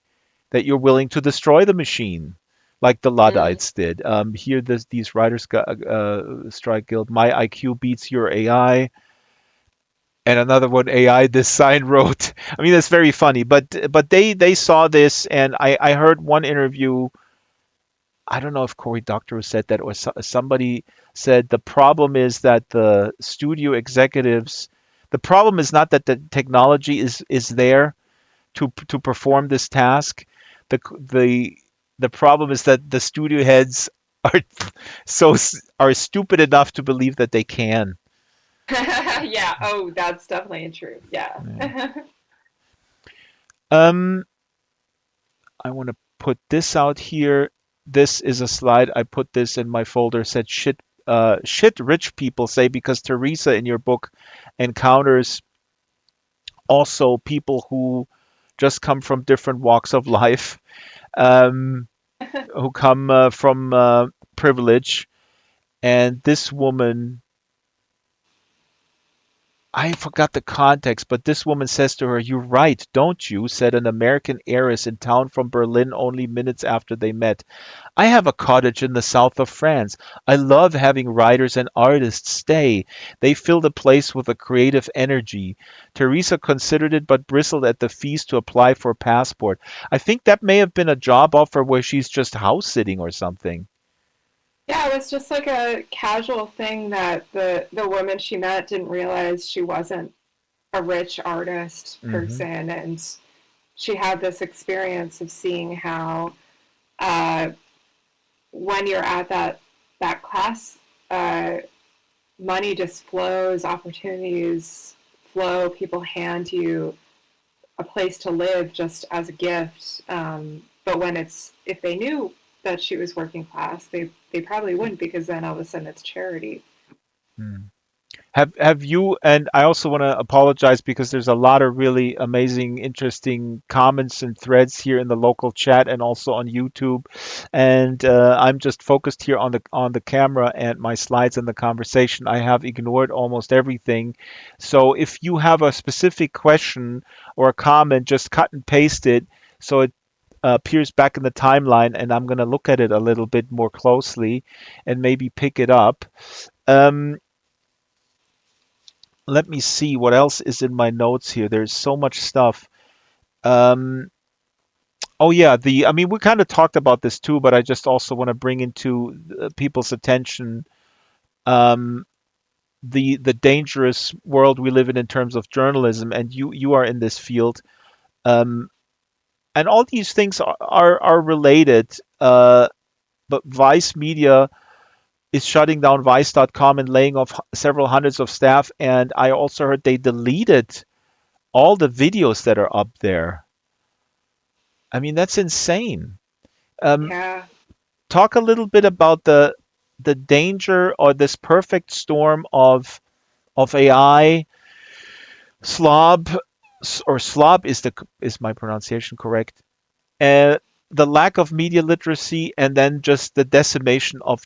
to destroy the machine, like the Mm. Luddites did. Here, these writers got strike guild. My IQ beats your AI. And another one, AI this sign wrote. I mean, that's very funny, but they saw this, and I heard one interview. I don't know if Cory Doctorow said that, or somebody said the problem is that the studio executives. The problem is not that the technology is there to perform this task. The the the problem is that the studio heads are are stupid enough to believe that they can. Yeah. Oh, that's definitely true. Yeah. Yeah. Um, I want to put this out here. This is a slide. I put this in my folder. Said shit rich people say, because Teresa in your book encounters also people who just come from different walks of life. Um, who come from privilege, and this woman, I forgot the context, but this woman says to her, "You're right, don't you?" said an American heiress in town from Berlin only minutes after they met. "I have a cottage in the south of France. I love having writers and artists stay. They fill the place with a creative energy." Teresa considered it but bristled at the fees to apply for a passport. I think that may have been a job offer where she's just house sitting or something. Yeah, it was just like a casual thing that the woman she met didn't realize she wasn't a rich artist Hmm. person, and she had this experience of seeing how uh, when you're at that class, uh, money just flows, opportunities flow, people hand you a place to live just as a gift. But when it's if they knew that she was working class, they probably wouldn't, because then all of a sudden it's charity. Have you, and I also want to apologize because there's a lot of really amazing, interesting comments and threads here in the local chat and also on YouTube. And I'm just focused here on the camera and my slides and the conversation. I have ignored almost everything. So if you have a specific question or a comment, just cut and paste it so it appears back in the timeline, and I'm going to look at it a little bit more closely and maybe pick it up. Um, Let me see what else is in my notes here. There's so much stuff. Um, oh yeah, the I mean we kind of talked about this too, but I just also want to bring into people's attention um, the dangerous world we live in terms of journalism, and you are in this field, um, and all these things are related. But Vice Media is shutting down Vice.com and laying off several hundreds of staff, and I also heard they deleted all the videos that are up there. I mean, that's insane. Um, Yeah. Talk a little bit about the danger or this perfect storm of AI, slob, or slob is my pronunciation correct? Uh, the lack of media literacy, and then just the decimation of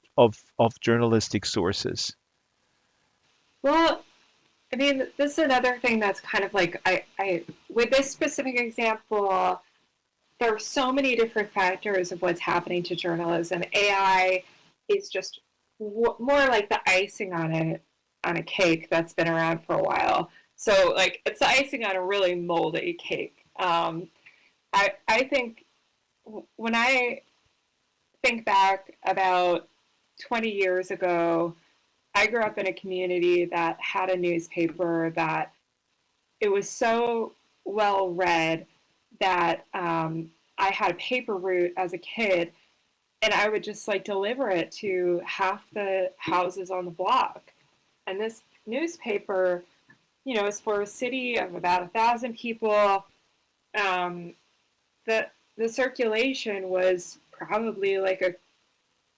journalistic sources. Well, I mean, this is another thing that's kind of like I with this specific example, there are so many different factors of what's happening to journalism. AI is just more like the icing on a cake that's been around for a while. So like it's the icing on a really moldy cake. I think when I think back about 20 years ago, I grew up in a community that had a newspaper that it was so well read that I had a paper route as a kid, and I would just like deliver it to half the houses on the block. And this newspaper, is for a city of about 1,000 people. Um, the circulation was probably like a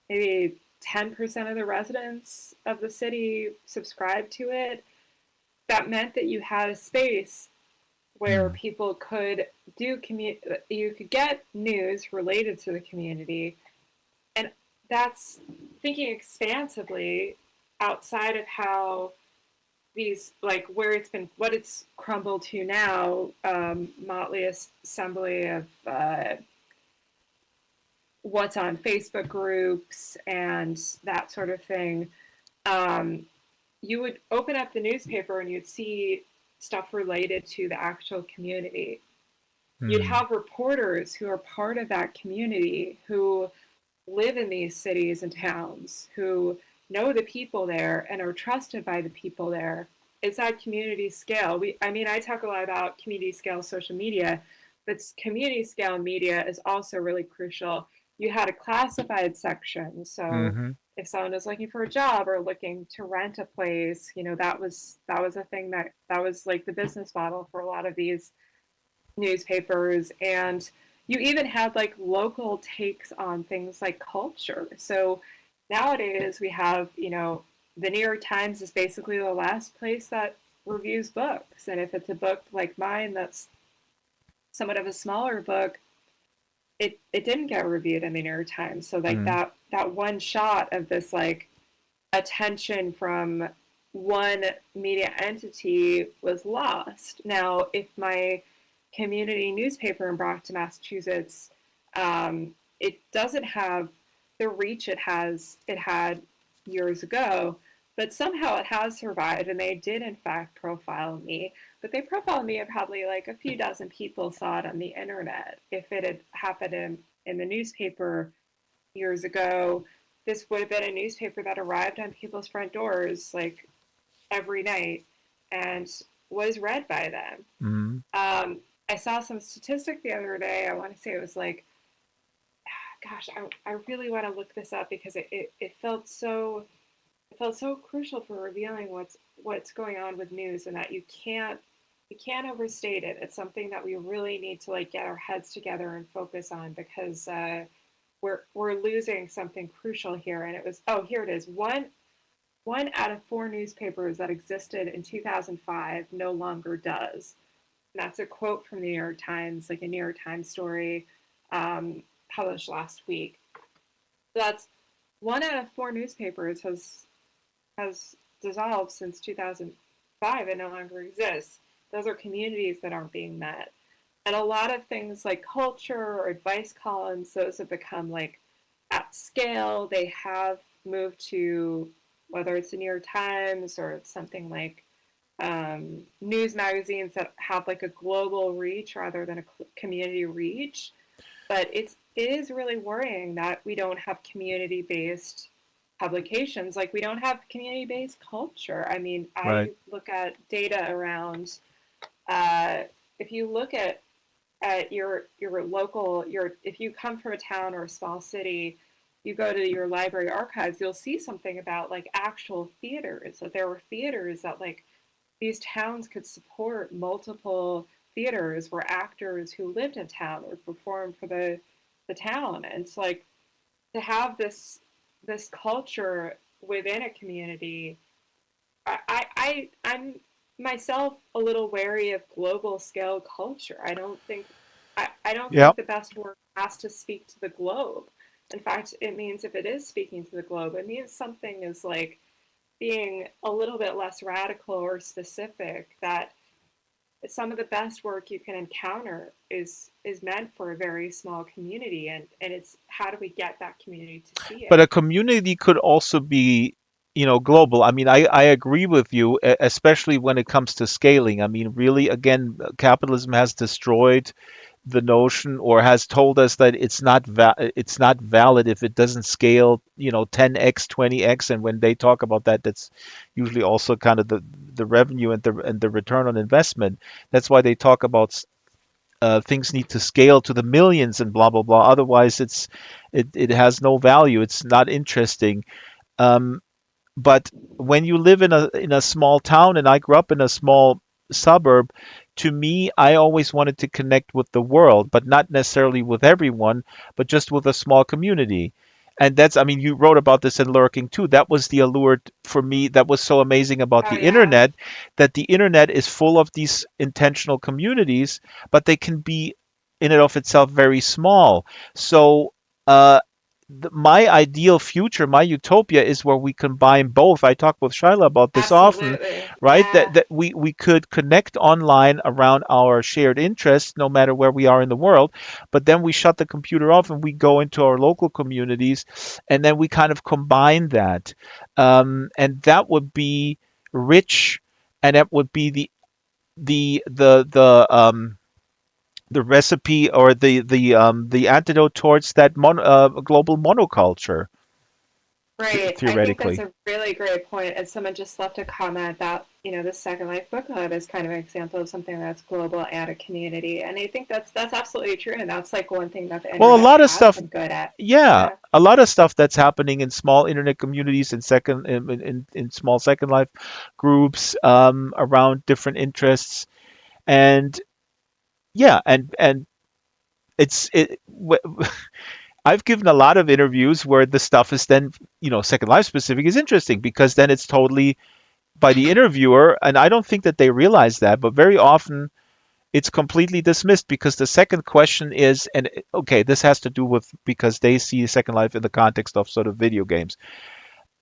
maybe 10% of the residents of the city subscribed to it. That meant that you had a space where Hmm. people could you could get news related to the community, and that's thinking expansively outside of how these like where it's been what it's crumbled to now, motley assembly of what's on Facebook groups and that sort of thing. um, you would open up the newspaper and you'd see stuff related to the actual community. You'd Hmm. have reporters who are part of that community, who live in these cities and towns, who know the people there and are trusted by the people there. It's at community scale. I talk a lot about community scale social media, but community scale media is also really crucial. You had a classified section, so Hmm. if someone is looking for a job or looking to rent a place, that was a thing that was like the business model for a lot of these newspapers. And you even had like local takes on things like culture. So nowadays we have, the New York Times is basically the last place that reviews books. And if it's a book like mine that's somewhat of a smaller book, it didn't get reviewed in the New York Times. So like Mm, that one shot of this like attention from one media entity was lost. Now, if my community newspaper in Brockton, Massachusetts, it doesn't have the reach it had years ago, but somehow it has survived, and they did in fact profile me. But they profiled me, and probably like a few dozen people saw it on the internet. If it had happened in the newspaper years ago, this would have been a newspaper that arrived on people's front doors like every night and was read by them. mm, I saw some statistic the other day. I want to say it was like, gosh, I really want to look this up because it felt so crucial for revealing what's going on with news, and that you can't overstate it. It's something that we really need to like get our heads together and focus on, because we're losing something crucial here. And it was, oh, here it is. One out of four newspapers that existed in 2005 no longer does. And that's a quote from the New York Times, like a New York Times story published last week. So that's one out of four newspapers has dissolved since 2005 and no longer exists. Those are communities that aren't being met. And a lot of things like culture or advice columns, those have become like at scale. They have moved to, whether it's the New York Times or something like news magazines that have like a global reach rather than a community reach. But it is really worrying that we don't have community based publications. Like we don't have community based culture. I mean, right. I look at data around if you look at your local if you come from a town or a small city, you go to your library archives, you'll see something about like actual theaters, that there were theaters that like these towns could support multiple theaters where actors who lived in town would perform for the town. And it's like to have this culture within a community. I'm myself a little wary of global scale culture. I don't Yeah. think the best work has to speak to the globe. In fact, it means if it is speaking to the globe, it means something is like being a little bit less radical or specific, that some of the best work you can encounter is meant for a very small community, and it's how do we get that community to see But it. a community could also be, global. I mean, I agree with you, especially when it comes to scaling. I mean, really, again, capitalism has destroyed the notion, or has told us that it's not valid if it doesn't scale, 10x, 20x. And when they talk about that, that's usually also kind of the revenue and the return on investment. That's why they talk about things need to scale to the millions and blah blah blah. Otherwise, it has no value. It's not interesting. Um, but when you live in a small town, and I grew up in a small suburb, to me, I always wanted to connect with the world, but not necessarily with everyone, but just with a small community. And that's, I mean, you wrote about this in Lurking too. That was the allure for me. That was so amazing about Oh the yeah, internet, that the internet is full of these intentional communities, but they can be in and of itself very small. So, uh, my ideal future, my utopia, is where we combine both. I talk with Shyla about this often, absolutely. right? Yeah. That we could connect online around our shared interests, no matter where we are in the world, but then we shut the computer off and we go into our local communities, and then we kind of combine that, and that would be rich, and that would be the recipe, or the antidote towards that global monoculture, Right. I think that's theoretically. a really great point. And someone just left a comment that, the Second Life Book Club is kind of an example of something that's global and a community. And I think that's absolutely true. And that's like one thing that the Well, a internet lot of has stuff, been good at. yeah, Yeah. a lot of stuff that's happening in small internet communities, and in small Second Life groups, around different interests, and yeah, and it's it. I've given a lot of interviews where the stuff is then, Second Life specific is interesting, because then it's totally by the interviewer, and I don't think that they realize that, but very often it's completely dismissed because the second question is, and okay, this has to do with because they see Second Life in the context of sort of video games.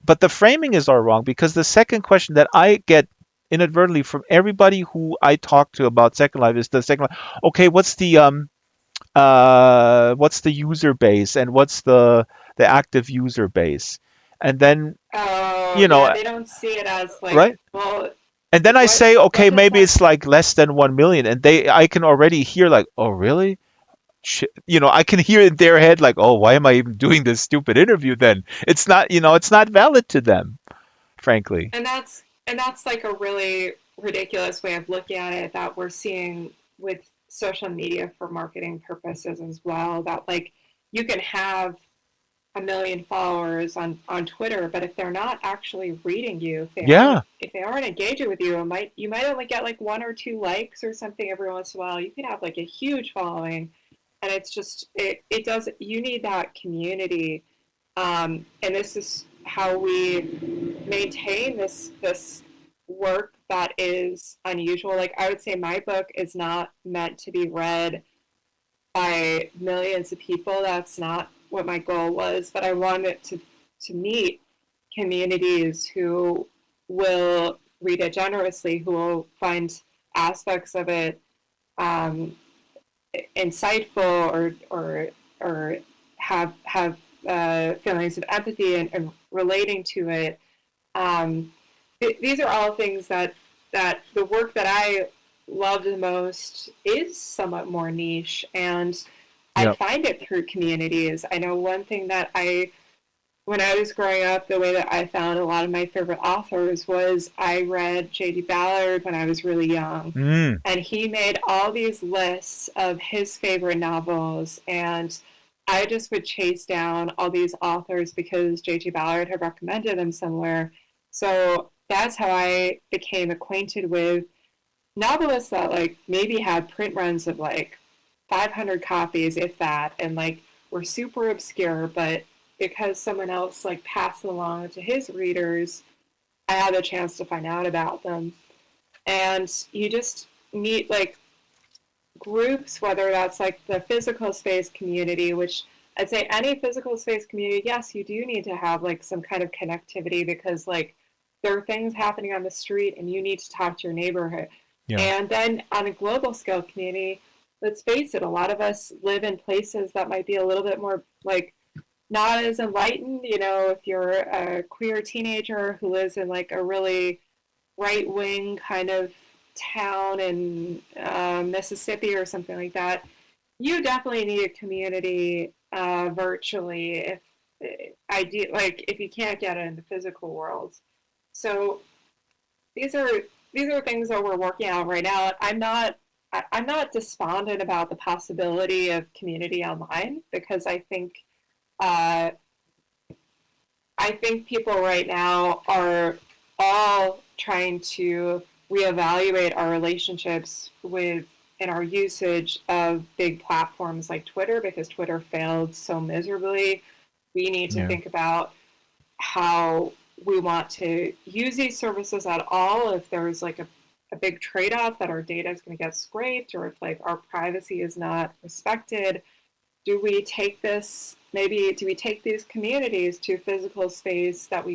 But the framing is all wrong because the second question that I get inadvertently from everybody who I talk to about Second Life is the second life. Okay, what's the user base and what's the active user base? And then, Oh, you yeah, know, they don't see it as like, right? well, And then I what say, what okay, does maybe that it's like less than 1 million. And I can already hear like, oh, really? I can hear in their head like, oh, why am I even doing this stupid interview then? It's not, it's not valid to them, frankly. and that's like a really ridiculous way of looking at it that we're seeing with social media for marketing purposes as well, that like you can have a million followers on Twitter, but if they're not actually reading you, Yeah, if they aren't engaging with you, you might only get like one or two likes or something every once in a while. You can have like a huge following, and it's just it does you need that community, and this is how we maintain this work that is unusual. Like I would say, my book is not meant to be read by millions of people. That's not what my goal was, but I wanted to meet communities who will read it generously, who will find aspects of it um, insightful, or have feelings of empathy and relating to it. These are all things that the work that I love the most is somewhat more niche, and I yeah. find it through communities. I know one thing that when I was growing up, the way that I found a lot of my favorite authors was I read J.D. Ballard when I was really young, Mm, and he made all these lists of his favorite novels, and I just would chase down all these authors because J.G. Ballard had recommended them somewhere. So that's how I became acquainted with novelists that like maybe had print runs of like 500 copies, if that, and like were super obscure, but because someone else like passed it along to his readers, I had a chance to find out about them. And you just meet like groups, whether that's like the physical space community, which I'd say any physical space community, yes, you do need to have like some kind of connectivity because like there are things happening on the street and you need to talk to your neighborhood. yeah. And then on a global scale community, let's face it, a lot of us live in places that might be a little bit more like not as enlightened. If you're a queer teenager who lives in like a really right wing kind of town in Mississippi or something like that, you definitely need a community virtually if you can't get it in the physical world. So these are these are things that we're working on right now. I'm not despondent about the possibility of community online because uh, I think people right now are all trying to reevaluate our relationships with and our usage of big platforms like Twitter because Twitter failed so miserably. We need to Yeah. think about how we want to use these services at all, if there's like a big trade-off that our data is going to get scraped or if like our privacy is not respected. Do we take these communities to physical space that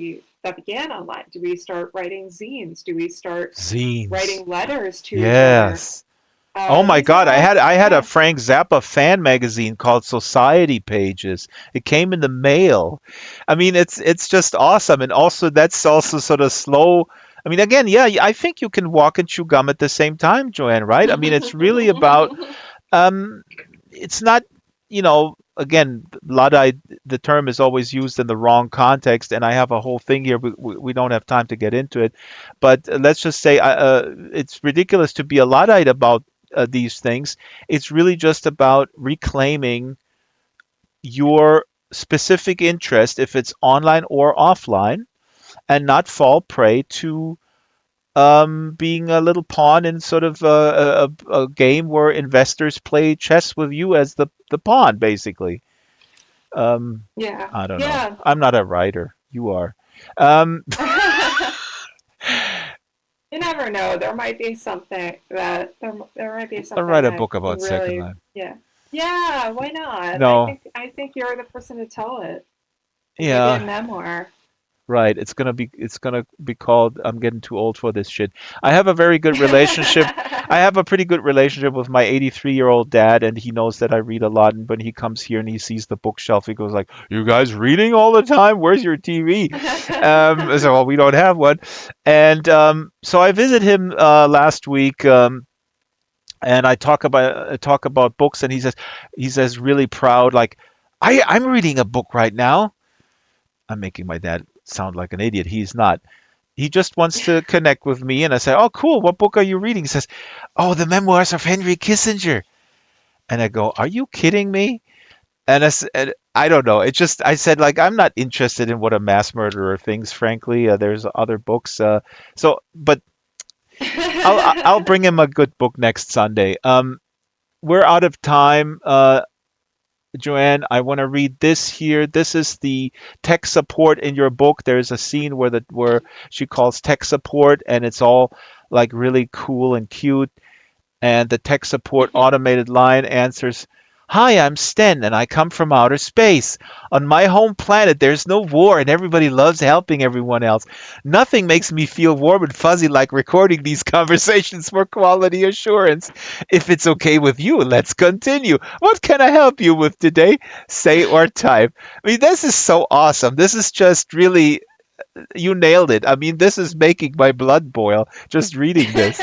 began online? Do we start writing zines? Do we start Zines. writing letters to each other? Yes. Oh my These are God, I all, had I had a yeah. Frank Zappa fan magazine called Society Pages. It came in the mail. I mean, it's just awesome, and also that's also sort of slow. I mean, again, yeah, I think you can walk and chew gum at the same time, Joanne, right? I mean, it's really about um, it's not, again, Luddite, the term is always used in the wrong context, and I have a whole thing here. We don't have time to get into it, but let's just say it's ridiculous to be a Luddite about these things. It's really just about reclaiming your specific interest, if it's online or offline, and not fall prey to being a little pawn in sort of a game where investors play chess with you as the pawn, basically. Um, Yeah, I don't know. yeah. I'm not a writer. You are. Um, You never know. There might be something that there might be I'll something write a that book about Second really, Life. yeah, yeah. Why not? No, I think you're the person to tell it. Like maybe a yeah, memoir. right. It's gonna be called I'm getting too old for this shit. I have a very good relationship. I have a pretty good relationship with my 83-year-old dad, and he knows that I read a lot. And when he comes here and he sees the bookshelf, he goes like, "You guys reading all the time? Where's your TV?" So well, we don't have one. And so I visit him last week. And I talk about books, and he says really proud, like, I'm reading a book right now. I'm making my dad sound like an idiot. He's not. He just wants to connect with me, and I say, "Oh, cool. What book are you reading?" He says, "Oh, the memoirs of Henry Kissinger." And I go, "Are you kidding me?" And I don't know. It just I said like I'm not interested in what a mass murderer thinks. Frankly, there's other books. But I'll bring him a good book next Sunday. We're out of time. Joanne, I want to read this here. This is the tech support in your book. There's a scene where she calls tech support, and it's all like really cool and cute. And the tech support automated line answers, "Hi, I'm Sten, and I come from outer space. On my home planet, there's no war, and everybody loves helping everyone else. Nothing makes me feel warm and fuzzy like recording these conversations for quality assurance. If it's okay with you, let's continue. What can I help you with today? Say or type." I mean, this is so awesome. This is just really, you nailed it. I mean, this is making my blood boil just reading this.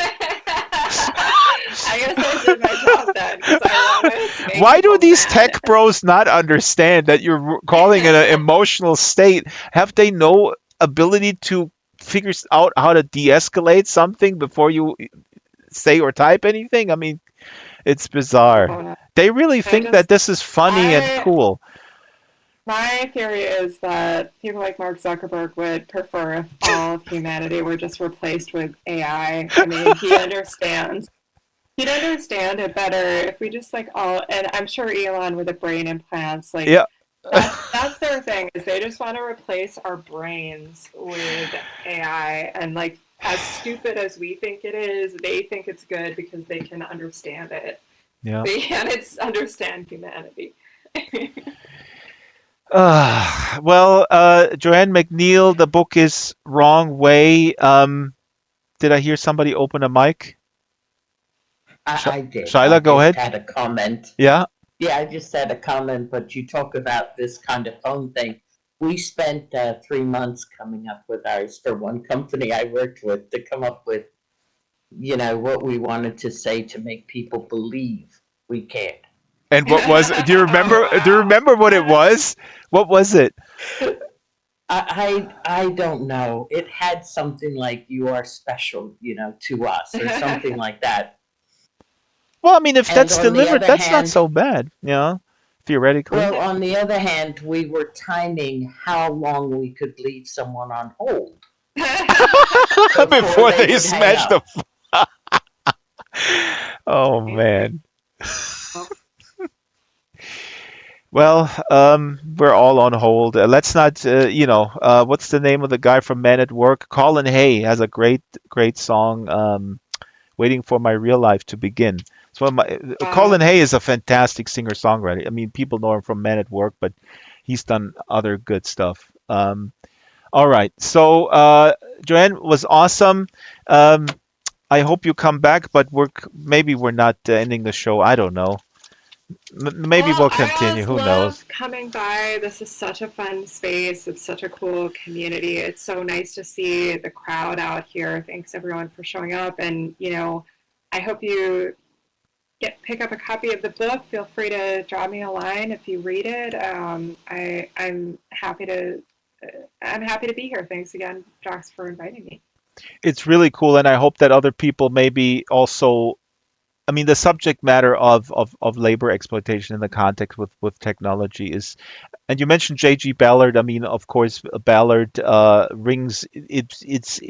I guess I did my job then because I wanted to make Why do people these mad. tech bros not understand that you're calling it an emotional state? Have they no ability to figure out how to de-escalate something before you say or type anything? I mean, it's bizarre. Oh no. They really I think that just this is funny and I cool. My theory is that people like Mark Zuckerberg would prefer if all of humanity were just replaced with AI. I mean, he'd understand it better if we just like all, and I'm sure Elon with the brain implants, like Yeah. that's their thing is they just want to replace our brains with AI, and like as stupid as we think it is, they think it's good because they can understand it. Yeah. They can't understand humanity. Joanne McNeil, the book is Wrong Way. Did I hear somebody open a mic? Sh- I did. I Shyla, go just ahead. had a comment. Yeah. Yeah, I just had a comment, but you talk about this kind of phone thing. We spent 3 months coming up with ours for one company I worked with to come up with, what we wanted to say to make people believe we cared. And what was? Do you Oh remember? Do you wow. remember what it was? What was it? I don't know. It had something like "you are special," to us, or something like that. Well, I mean, if And that's on the delivered, other that's not hand, so bad, theoretically. Well, on the other hand, we were timing how long we could leave someone on hold before Before they they would hang smash the. up. Oh man. Oh, Well, we're all on hold. Let's not, what's the name of the guy from Men at Work? Colin Hay has a great song, "Waiting for My Real Life to Begin." So wow. Colin Hay is a fantastic singer-songwriter. I mean, people know him from Men at Work, but he's done other good stuff. All right. So, Joanne was awesome. Um, I hope you come back, but maybe we're not ending the show. I don't know. Maybe Well, we'll I continue. always Who knows? love coming by. This is such a fun space. It's such a cool community. It's so nice to see the crowd out here. Thanks everyone for showing up. And, I hope you pick up a copy of the book. Feel free to drop me a line if you read it. I'm happy to be here. Thanks again, Jox, for inviting me. It's really cool, and I hope that other people maybe also. I mean, the subject matter of labor exploitation in the context with technology is, and you mentioned J.G. Ballard. I mean, of course, Ballard rings. It's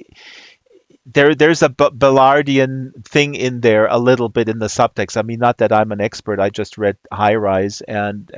there's a Ballardian thing in there a little bit in the subtext. I mean, not that I'm an expert. I just read High Rise and